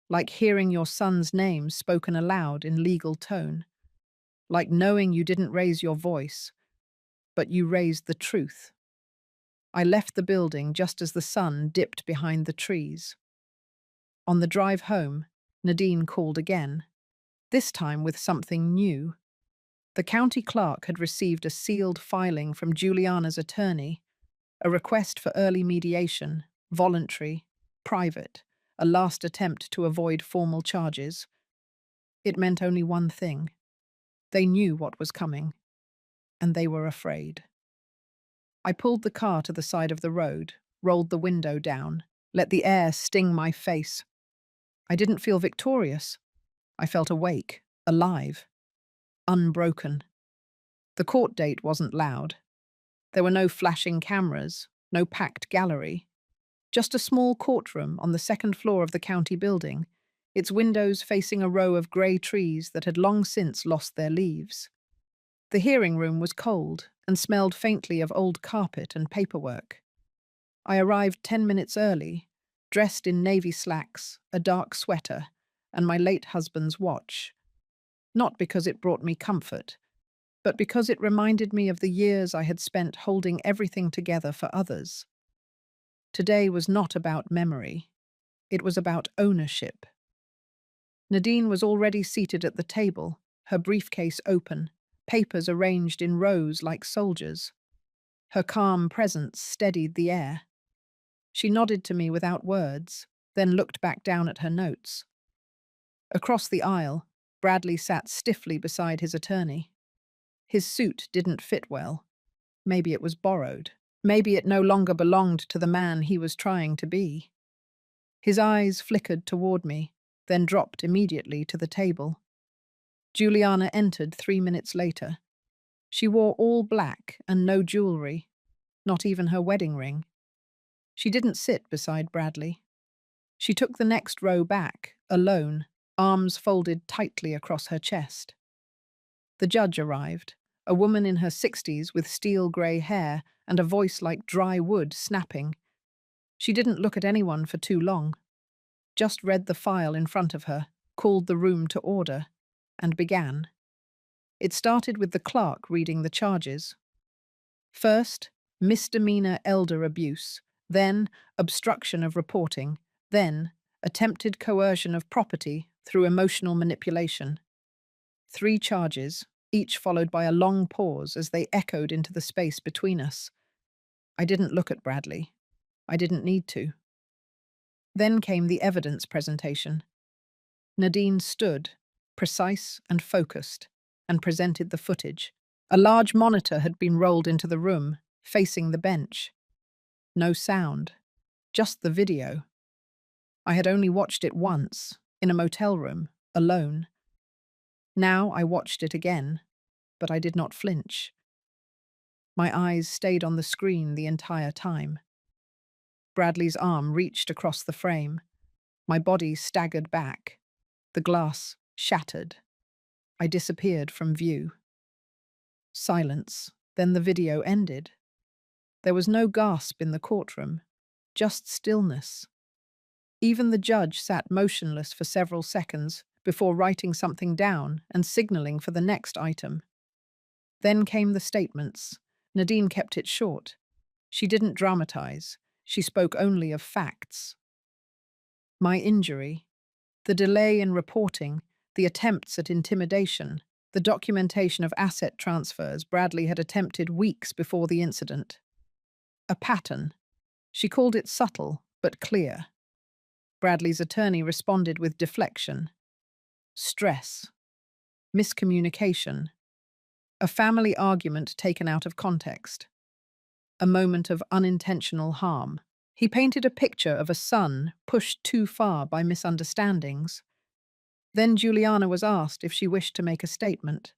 S1: like hearing your son's name spoken aloud in legal tone, like knowing you didn't raise your voice, but you raised the truth. I left the building just as the sun dipped behind the trees. On the drive home, Nadine called again, this time with something new. The county clerk had received a sealed filing from Juliana's attorney, a request for early mediation, voluntary, private, a last attempt to avoid formal charges. It meant only one thing. They knew what was coming, and they were afraid. I pulled the car to the side of the road, rolled the window down, let the air sting my face. I didn't feel victorious. I felt awake, alive, unbroken. The court date wasn't loud. There were no flashing cameras, no packed gallery. Just a small courtroom on the second floor of the county building, its windows facing a row of grey trees that had long since lost their leaves. The hearing room was cold and smelled faintly of old carpet and paperwork. I arrived 10 minutes early, dressed in navy slacks, a dark sweater, and my late husband's watch. Not because it brought me comfort, but because it reminded me of the years I had spent holding everything together for others. Today was not about memory. It was about ownership. Nadine was already seated at the table, her briefcase open, papers arranged in rows like soldiers. Her calm presence steadied the air. She nodded to me without words, then looked back down at her notes. Across the aisle, Bradley sat stiffly beside his attorney. His suit didn't fit well. Maybe it was borrowed. Maybe it no longer belonged to the man he was trying to be. His eyes flickered toward me, then dropped immediately to the table. Juliana entered 3 minutes later. She wore all black and no jewelry, not even her wedding ring. She didn't sit beside Bradley. She took the next row back, alone, arms folded tightly across her chest. The judge arrived, a woman in her 60s with steel grey hair and a voice like dry wood snapping. She didn't look at anyone for too long, just read the file in front of her, called the room to order, and began. It started with the clerk reading the charges. First, misdemeanor elder abuse, then obstruction of reporting, then attempted coercion of property through emotional manipulation. 3 charges, each followed by a long pause as they echoed into the space between us. I didn't look at Bradley. I didn't need to. Then came the evidence presentation. Nadine stood, precise and focused, and presented the footage. A large monitor had been rolled into the room, facing the bench. No sound, just the video. I had only watched it once, in a motel room, alone. Now I watched it again, but I did not flinch. My eyes stayed on the screen the entire time. Bradley's arm reached across the frame. My body staggered back. The glass shattered. I disappeared from view. Silence, Then the video ended. There was no gasp in the courtroom, just stillness. Even the judge sat motionless for several seconds before writing something down and signaling for the next item. Then came the statements. Nadine kept it short. She didn't dramatize. She spoke only of facts. My injury, the delay in reporting, the attempts at intimidation, the documentation of asset transfers Bradley had attempted weeks before the incident. A pattern. She called it subtle, but clear. Bradley's attorney responded with deflection. Stress. Miscommunication. A family argument taken out of context. A moment of unintentional harm. He painted a picture of a son pushed too far by misunderstandings. Then Juliana was asked if she wished to make a statement.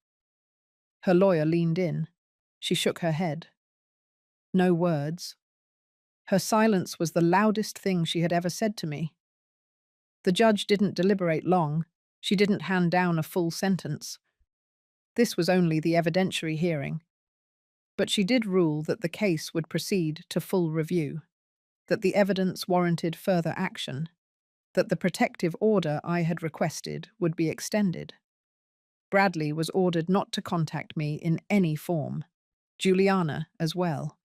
S1: Her lawyer leaned in. She shook her head. No words. Her silence was the loudest thing she had ever said to me. The judge didn't deliberate long. She didn't hand down a full sentence. This was only the evidentiary hearing. But she did rule that the case would proceed to full review, that the evidence warranted further action, that the protective order I had requested would be extended. Bradley was ordered not to contact me in any form. Juliana as well.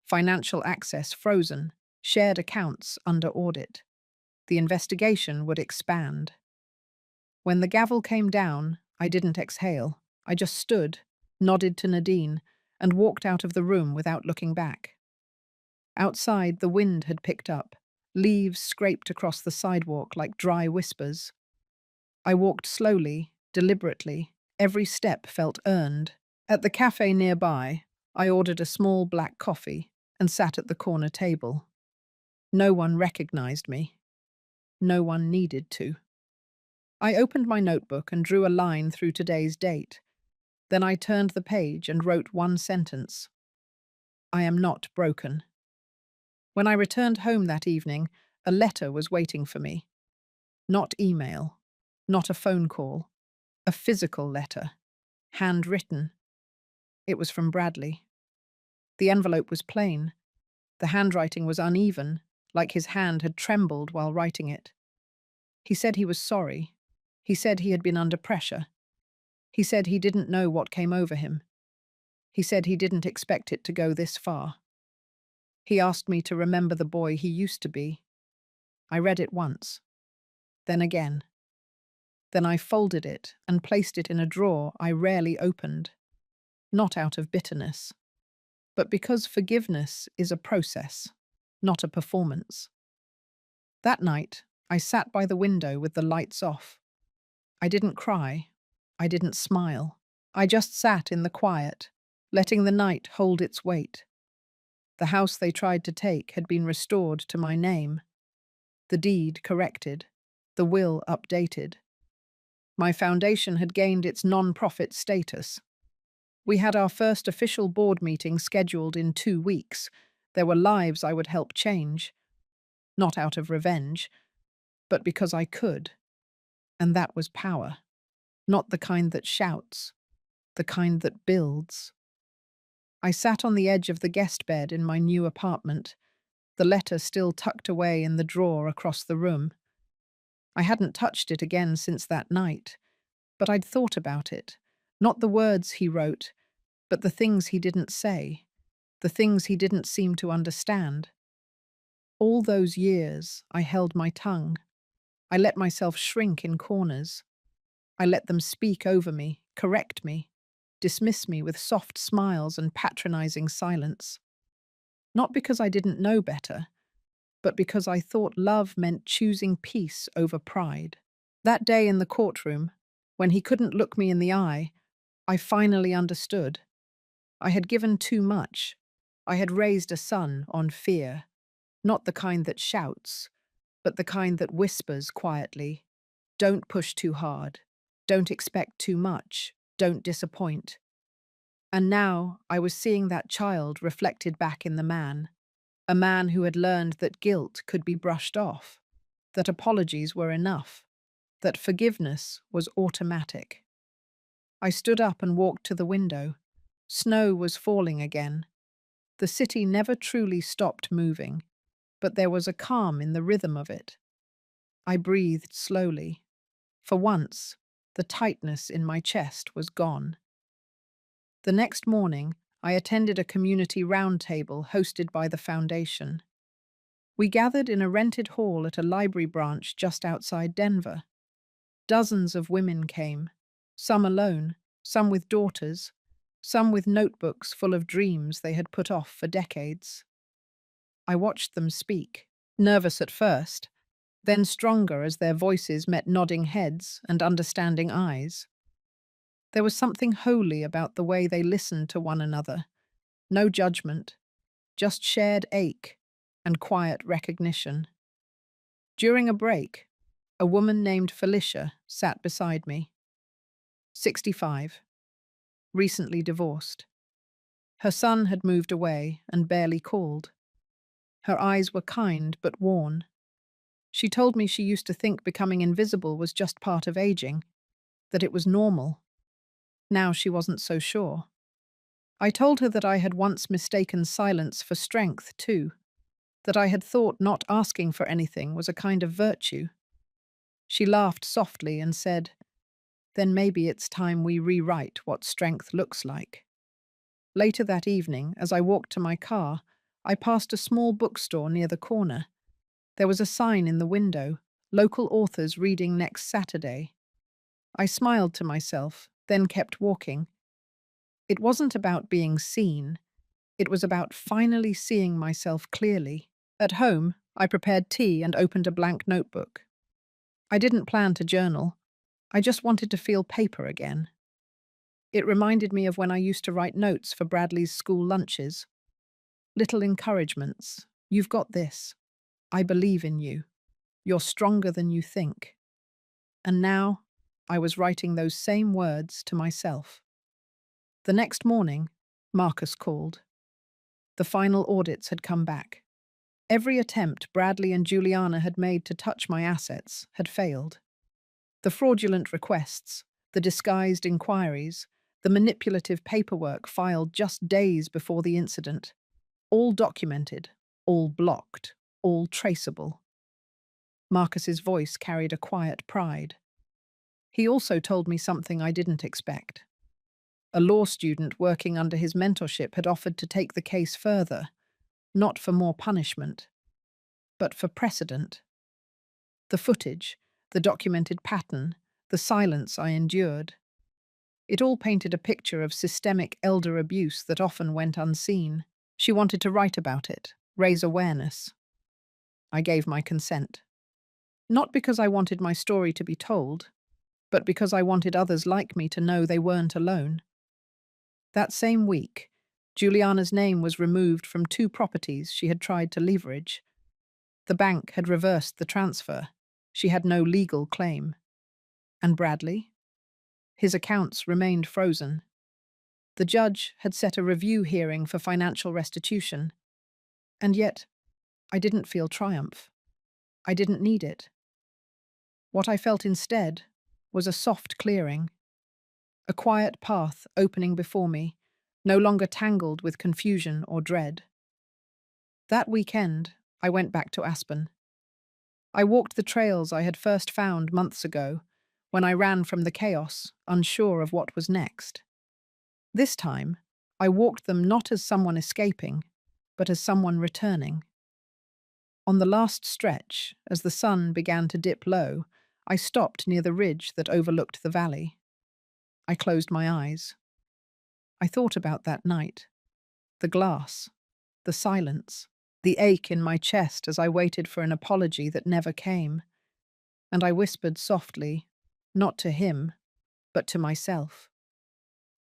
S1: Financial access frozen, shared accounts under audit. The investigation would expand. When the gavel came down, I didn't exhale. I just stood, nodded to Nadine, and walked out of the room without looking back. Outside, the wind had picked up. Leaves scraped across the sidewalk like dry whispers. I walked slowly, deliberately. Every step felt earned. At the cafe nearby, I ordered a small black coffee and sat at the corner table. No one recognized me. No one needed to. I opened my notebook and drew a line through today's date. Then I turned the page and wrote one sentence. I am not broken. When I returned home that evening, a letter was waiting for me. Not email, not a phone call, a physical letter, handwritten. It was from Bradley. The envelope was plain. The handwriting was uneven, like his hand had trembled while writing it. He said he was sorry. He said he had been under pressure. He said he didn't know what came over him. He said he didn't expect it to go this far. He asked me to remember the boy he used to be. I read it once. Then again. Then I folded it and placed it in a drawer I rarely opened. Not out of bitterness, but because forgiveness is a process, not a performance. That night, I sat by the window with the lights off. I didn't cry. I didn't smile. I just sat in the quiet, letting the night hold its weight. The house they tried to take had been restored to my name. The deed corrected. The will updated. My foundation had gained its non-profit status. We had our first official board meeting scheduled in 2 weeks. There were lives I would help change. Not out of revenge, but because I could. And that was power. Not the kind that shouts, the kind that builds. I sat on the edge of the guest bed in my new apartment, the letter still tucked away in the drawer across the room. I hadn't touched it again since that night, but I'd thought about it. Not the words he wrote, but the things he didn't say, the things he didn't seem to understand. All those years, I held my tongue. I let myself shrink in corners. I let them speak over me, correct me, dismiss me with soft smiles and patronizing silence. Not because I didn't know better, but because I thought love meant choosing peace over pride. That day in the courtroom, when he couldn't look me in the eye, I finally understood. I had given too much. I had raised a son on fear, not the kind that shouts, but the kind that whispers quietly. Don't push too hard. Don't expect too much. Don't disappoint. And now I was seeing that child reflected back in the man, a man who had learned that guilt could be brushed off, that apologies were enough, that forgiveness was automatic. I stood up and walked to the window, Snow was falling again. The city never truly stopped moving, but there was a calm in the rhythm of it. I breathed slowly. For once, the tightness in my chest was gone. The next morning, I attended a community roundtable hosted by the foundation. We gathered in a rented hall at a library branch just outside Denver. Dozens of women came, some alone, some with daughters, some with notebooks full of dreams they had put off for decades. I watched them speak, nervous at first, then stronger as their voices met nodding heads and understanding eyes. There was something holy about the way they listened to one another. No judgment, just shared ache and quiet recognition. During a break, a woman named Felicia sat beside me. 65, recently divorced. Her son had moved away and barely called. Her eyes were kind but worn. She told me she used to think becoming invisible was just part of aging, that it was normal. Now she wasn't so sure. I told her that I had once mistaken silence for strength, too, that I had thought not asking for anything was a kind of virtue. She laughed softly and said, "Then maybe it's time we rewrite what strength looks like." Later that evening, as I walked to my car, I passed a small bookstore near the corner. There was a sign in the window, "Local authors reading next Saturday." I smiled to myself, then kept walking. It wasn't about being seen. It was about finally seeing myself clearly. At home, I prepared tea and opened a blank notebook. I didn't plan to journal. I just wanted to feel paper again. It reminded me of when I used to write notes for Bradley's school lunches. Little encouragements. "You've got this. I believe in you. You're stronger than you think." And now, I was writing those same words to myself. The next morning, Marcus called. The final audits had come back. Every attempt Bradley and Juliana had made to touch my assets had failed. The fraudulent requests, the disguised inquiries, the manipulative paperwork filed just days before the incident, all documented, all blocked, all traceable. Marcus's voice carried a quiet pride. He also told me something I didn't expect. A law student working under his mentorship had offered to take the case further, not for more punishment, but for precedent. The footage, the documented pattern, the silence I endured. It all painted a picture of systemic elder abuse that often went unseen. She wanted to write about it, raise awareness. I gave my consent. Not because I wanted my story to be told, but because I wanted others like me to know they weren't alone. That same week, Juliana's name was removed from 2 properties she had tried to leverage. The bank had reversed the transfer. She had no legal claim. And Bradley? His accounts remained frozen. The judge had set a review hearing for financial restitution. And yet, I didn't feel triumph. I didn't need it. What I felt instead was a soft clearing, a quiet path opening before me, no longer tangled with confusion or dread. That weekend, I went back to Aspen. I walked the trails I had first found months ago, when I ran from the chaos, unsure of what was next. This time, I walked them not as someone escaping, but as someone returning. On the last stretch, as the sun began to dip low, I stopped near the ridge that overlooked the valley. I closed my eyes. I thought about that night. The glass, the silence, the ache in my chest as I waited for an apology that never came. And I whispered softly, not to him, but to myself.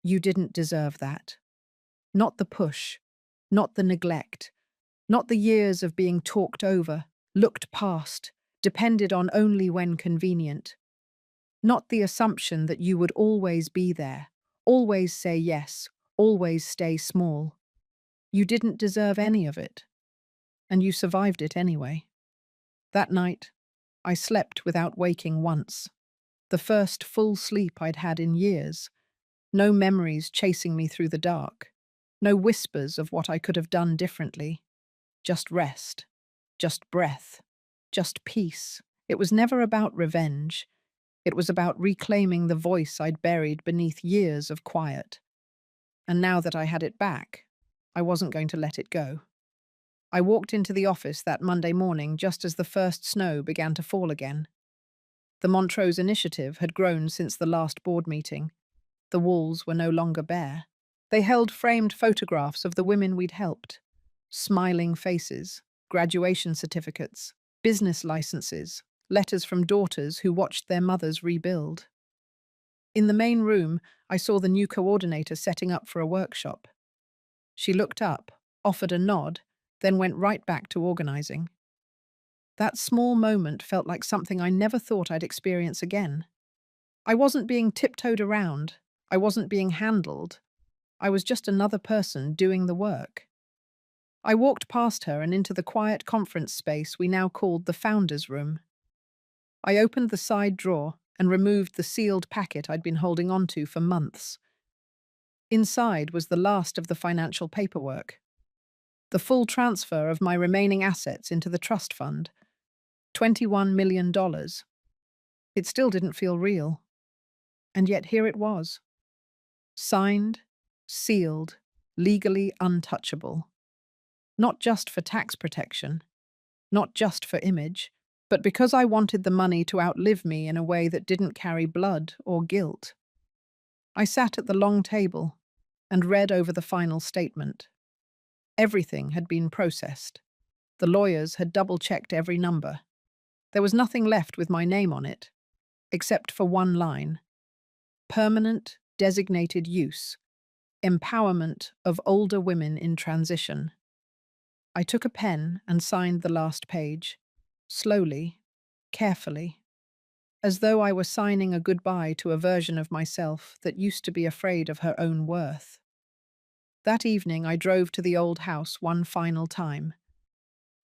S1: "You didn't deserve that. Not the push, not the neglect, not the years of being talked over, looked past, depended on only when convenient. Not the assumption that you would always be there, always say yes, always stay small. You didn't deserve any of it. And you survived it anyway." That night, I slept without waking once. The first full sleep I'd had in years. No memories chasing me through the dark. No whispers of what I could have done differently. Just rest. Just breath. Just peace. It was never about revenge. It was about reclaiming the voice I'd buried beneath years of quiet. And now that I had it back, I wasn't going to let it go. I walked into the office that Monday morning just as the first snow began to fall again. The Montrose Initiative had grown since the last board meeting. The walls were no longer bare. They held framed photographs of the women we'd helped. Smiling faces, graduation certificates, business licenses, letters from daughters who watched their mothers rebuild. In the main room, I saw the new coordinator setting up for a workshop. She looked up, offered a nod, then went right back to organizing. That small moment felt like something I never thought I'd experience again. I wasn't being tiptoed around. I wasn't being handled. I was just another person doing the work. I walked past her and into the quiet conference space we now called the Founder's Room. I opened the side drawer and removed the sealed packet I'd been holding onto for months. Inside was the last of the financial paperwork. The full transfer of my remaining assets into the trust fund. $21 million. It still didn't feel real. And yet here it was. Signed, sealed, legally untouchable. Not just for tax protection, not just for image, but because I wanted the money to outlive me in a way that didn't carry blood or guilt. I sat at the long table and read over the final statement. Everything had been processed. The lawyers had double-checked every number. There was nothing left with my name on it, except for one line. Permanent, designated use. Empowerment of older women in transition. I took a pen and signed the last page, slowly, carefully, as though I were signing a goodbye to a version of myself that used to be afraid of her own worth. That evening I drove to the old house one final time.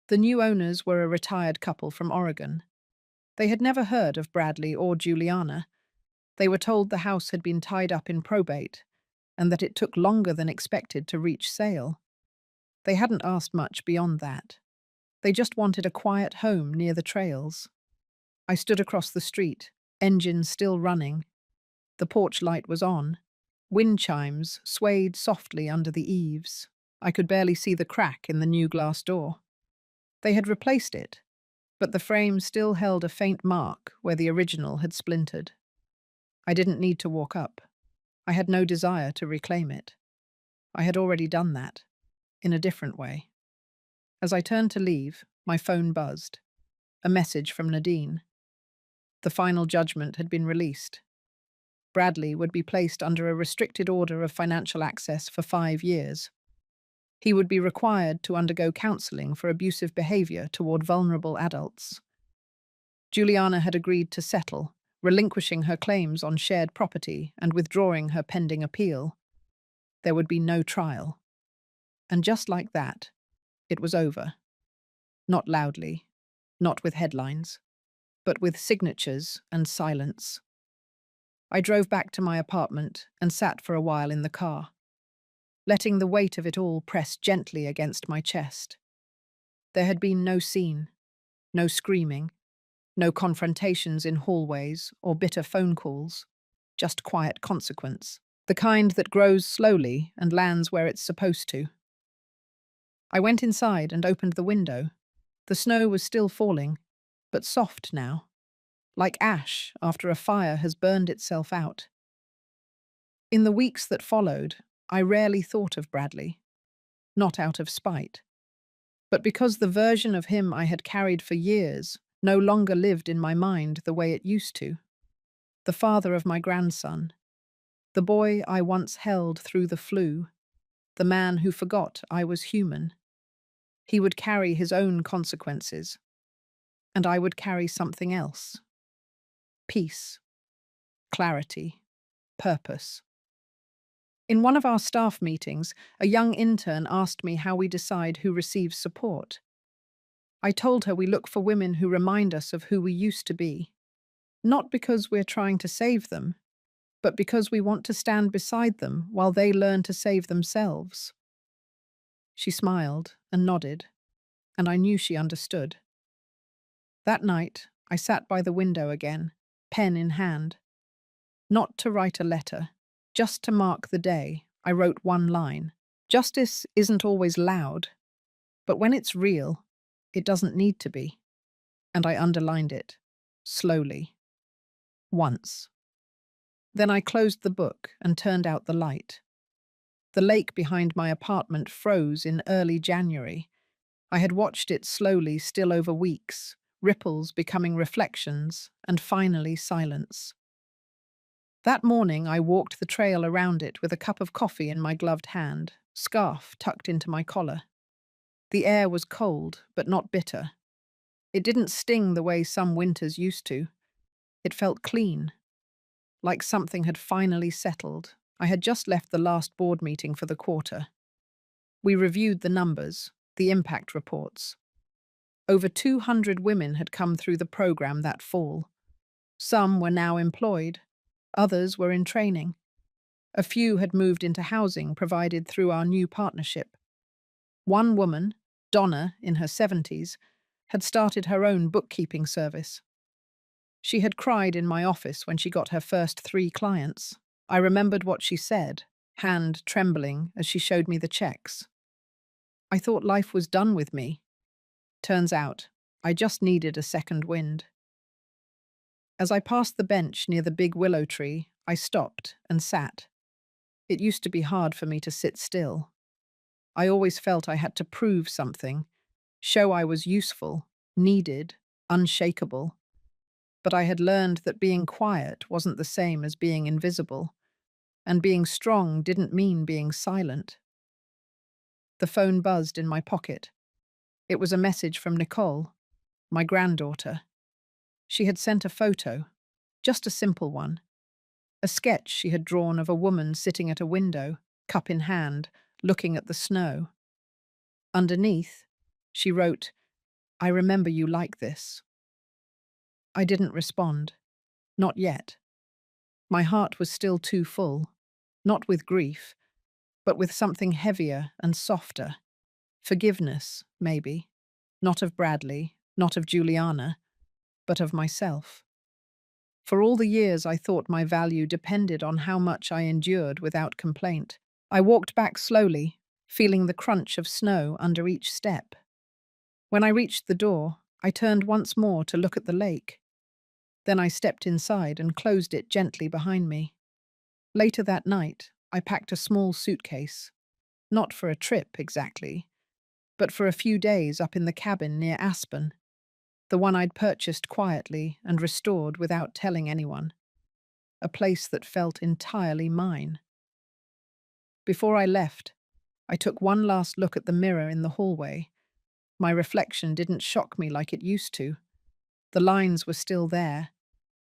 S1: The new owners were a retired couple from Oregon. They had never heard of Bradley or Juliana. They were told the house had been tied up in probate and that it took longer than expected to reach sale. They hadn't asked much beyond that. They just wanted a quiet home near the trails. I stood across the street, engine still running. The porch light was on. Wind chimes swayed softly under the eaves. I could barely see the crack in the new glass door. They had replaced it, but the frame still held a faint mark where the original had splintered. I didn't need to walk up. I had no desire to reclaim it. I had already done that, in a different way. As I turned to leave, my phone buzzed. A message from Nadine. The final judgment had been released. Bradley would be placed under a restricted order of financial access for 5 years. He would be required to undergo counseling for abusive behavior toward vulnerable adults. Juliana had agreed to settle, relinquishing her claims on shared property and withdrawing her pending appeal. There would be no trial. And just like that, it was over. Not loudly, not with headlines, but with signatures and silence. I drove back to my apartment and sat for a while in the car, letting the weight of it all press gently against my chest. There had been no scene, no screaming, no confrontations in hallways or bitter phone calls, just quiet consequence, the kind that grows slowly and lands where it's supposed to. I went inside and opened the window. The snow was still falling, but soft now, like ash after a fire has burned itself out. In the weeks that followed, I rarely thought of Bradley, not out of spite, but because the version of him I had carried for years no longer lived in my mind the way it used to. The father of my grandson, the boy I once held through the flu, the man who forgot I was human. He would carry his own consequences, and I would carry something else. Peace, clarity, purpose. In one of our staff meetings, a young intern asked me how we decide who receives support. I told her we look for women who remind us of who we used to be. Not because we're trying to save them, but because we want to stand beside them while they learn to save themselves. She smiled and nodded, and I knew she understood. That night, I sat by the window again, pen in hand. Not to write a letter, just to mark the day, I wrote one line. Justice isn't always loud, but when it's real, it doesn't need to be. And I underlined it, slowly, once. Then I closed the book and turned out the light. The lake behind my apartment froze in early January. I had watched it slowly still over weeks, ripples becoming reflections, and finally silence. That morning I walked the trail around it with a cup of coffee in my gloved hand, scarf tucked into my collar. The air was cold, but not bitter. It didn't sting the way some winters used to. It felt clean, like something had finally settled. I had just left the last board meeting for the quarter. We reviewed the numbers, the impact reports. Over 200 women had come through the program that fall. Some were now employed, others were in training. A few had moved into housing provided through our new partnership. One woman, Donna, in her 70s, had started her own bookkeeping service. She had cried in my office when she got her first 3 clients. I remembered what she said, hand trembling as she showed me the checks. I thought life was done with me. Turns out, I just needed a second wind. As I passed the bench near the big willow tree, I stopped and sat. It used to be hard for me to sit still. I always felt I had to prove something, show I was useful, needed, unshakable. But I had learned that being quiet wasn't the same as being invisible, and being strong didn't mean being silent. The phone buzzed in my pocket. It was a message from Nicole, my granddaughter. She had sent a photo, just a simple one. A sketch she had drawn of a woman sitting at a window, cup in hand, looking at the snow. Underneath, she wrote, "I remember you like this." I didn't respond. Not yet. My heart was still too full, not with grief, but with something heavier and softer. Forgiveness, maybe. Not of Bradley, not of Juliana, but of myself. For all the years I thought my value depended on how much I endured without complaint. I walked back slowly, feeling the crunch of snow under each step. When I reached the door, I turned once more to look at the lake. Then I stepped inside and closed it gently behind me. Later that night, I packed a small suitcase. Not for a trip, exactly, but for a few days up in the cabin near Aspen, the one I'd purchased quietly and restored without telling anyone. A place that felt entirely mine. Before I left, I took one last look at the mirror in the hallway. My reflection didn't shock me like it used to. The lines were still there,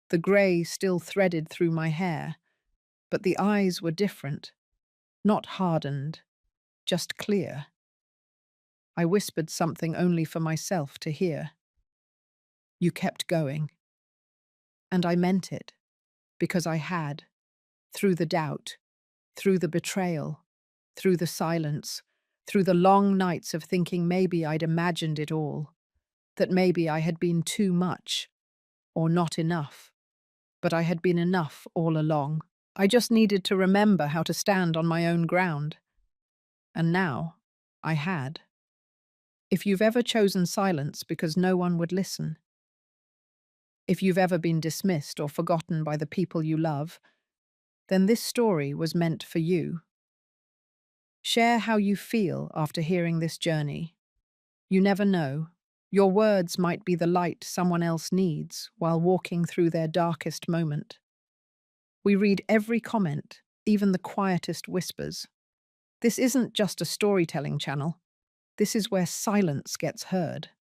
S1: the grey still threaded through my hair, but the eyes were different, not hardened, just clear. I whispered something only for myself to hear. You kept going. And I meant it, because I had, through the doubt, through the betrayal, through the silence, through the long nights of thinking maybe I'd imagined it all, that maybe I had been too much, or not enough. But I had been enough all along. I just needed to remember how to stand on my own ground. And now, I had. If you've ever chosen silence because no one would listen, if you've ever been dismissed or forgotten by the people you love, then this story was meant for you. Share how you feel after hearing this journey. You never know. Your words might be the light someone else needs while walking through their darkest moment. We read every comment, even the quietest whispers. This isn't just a storytelling channel. This is where silence gets heard.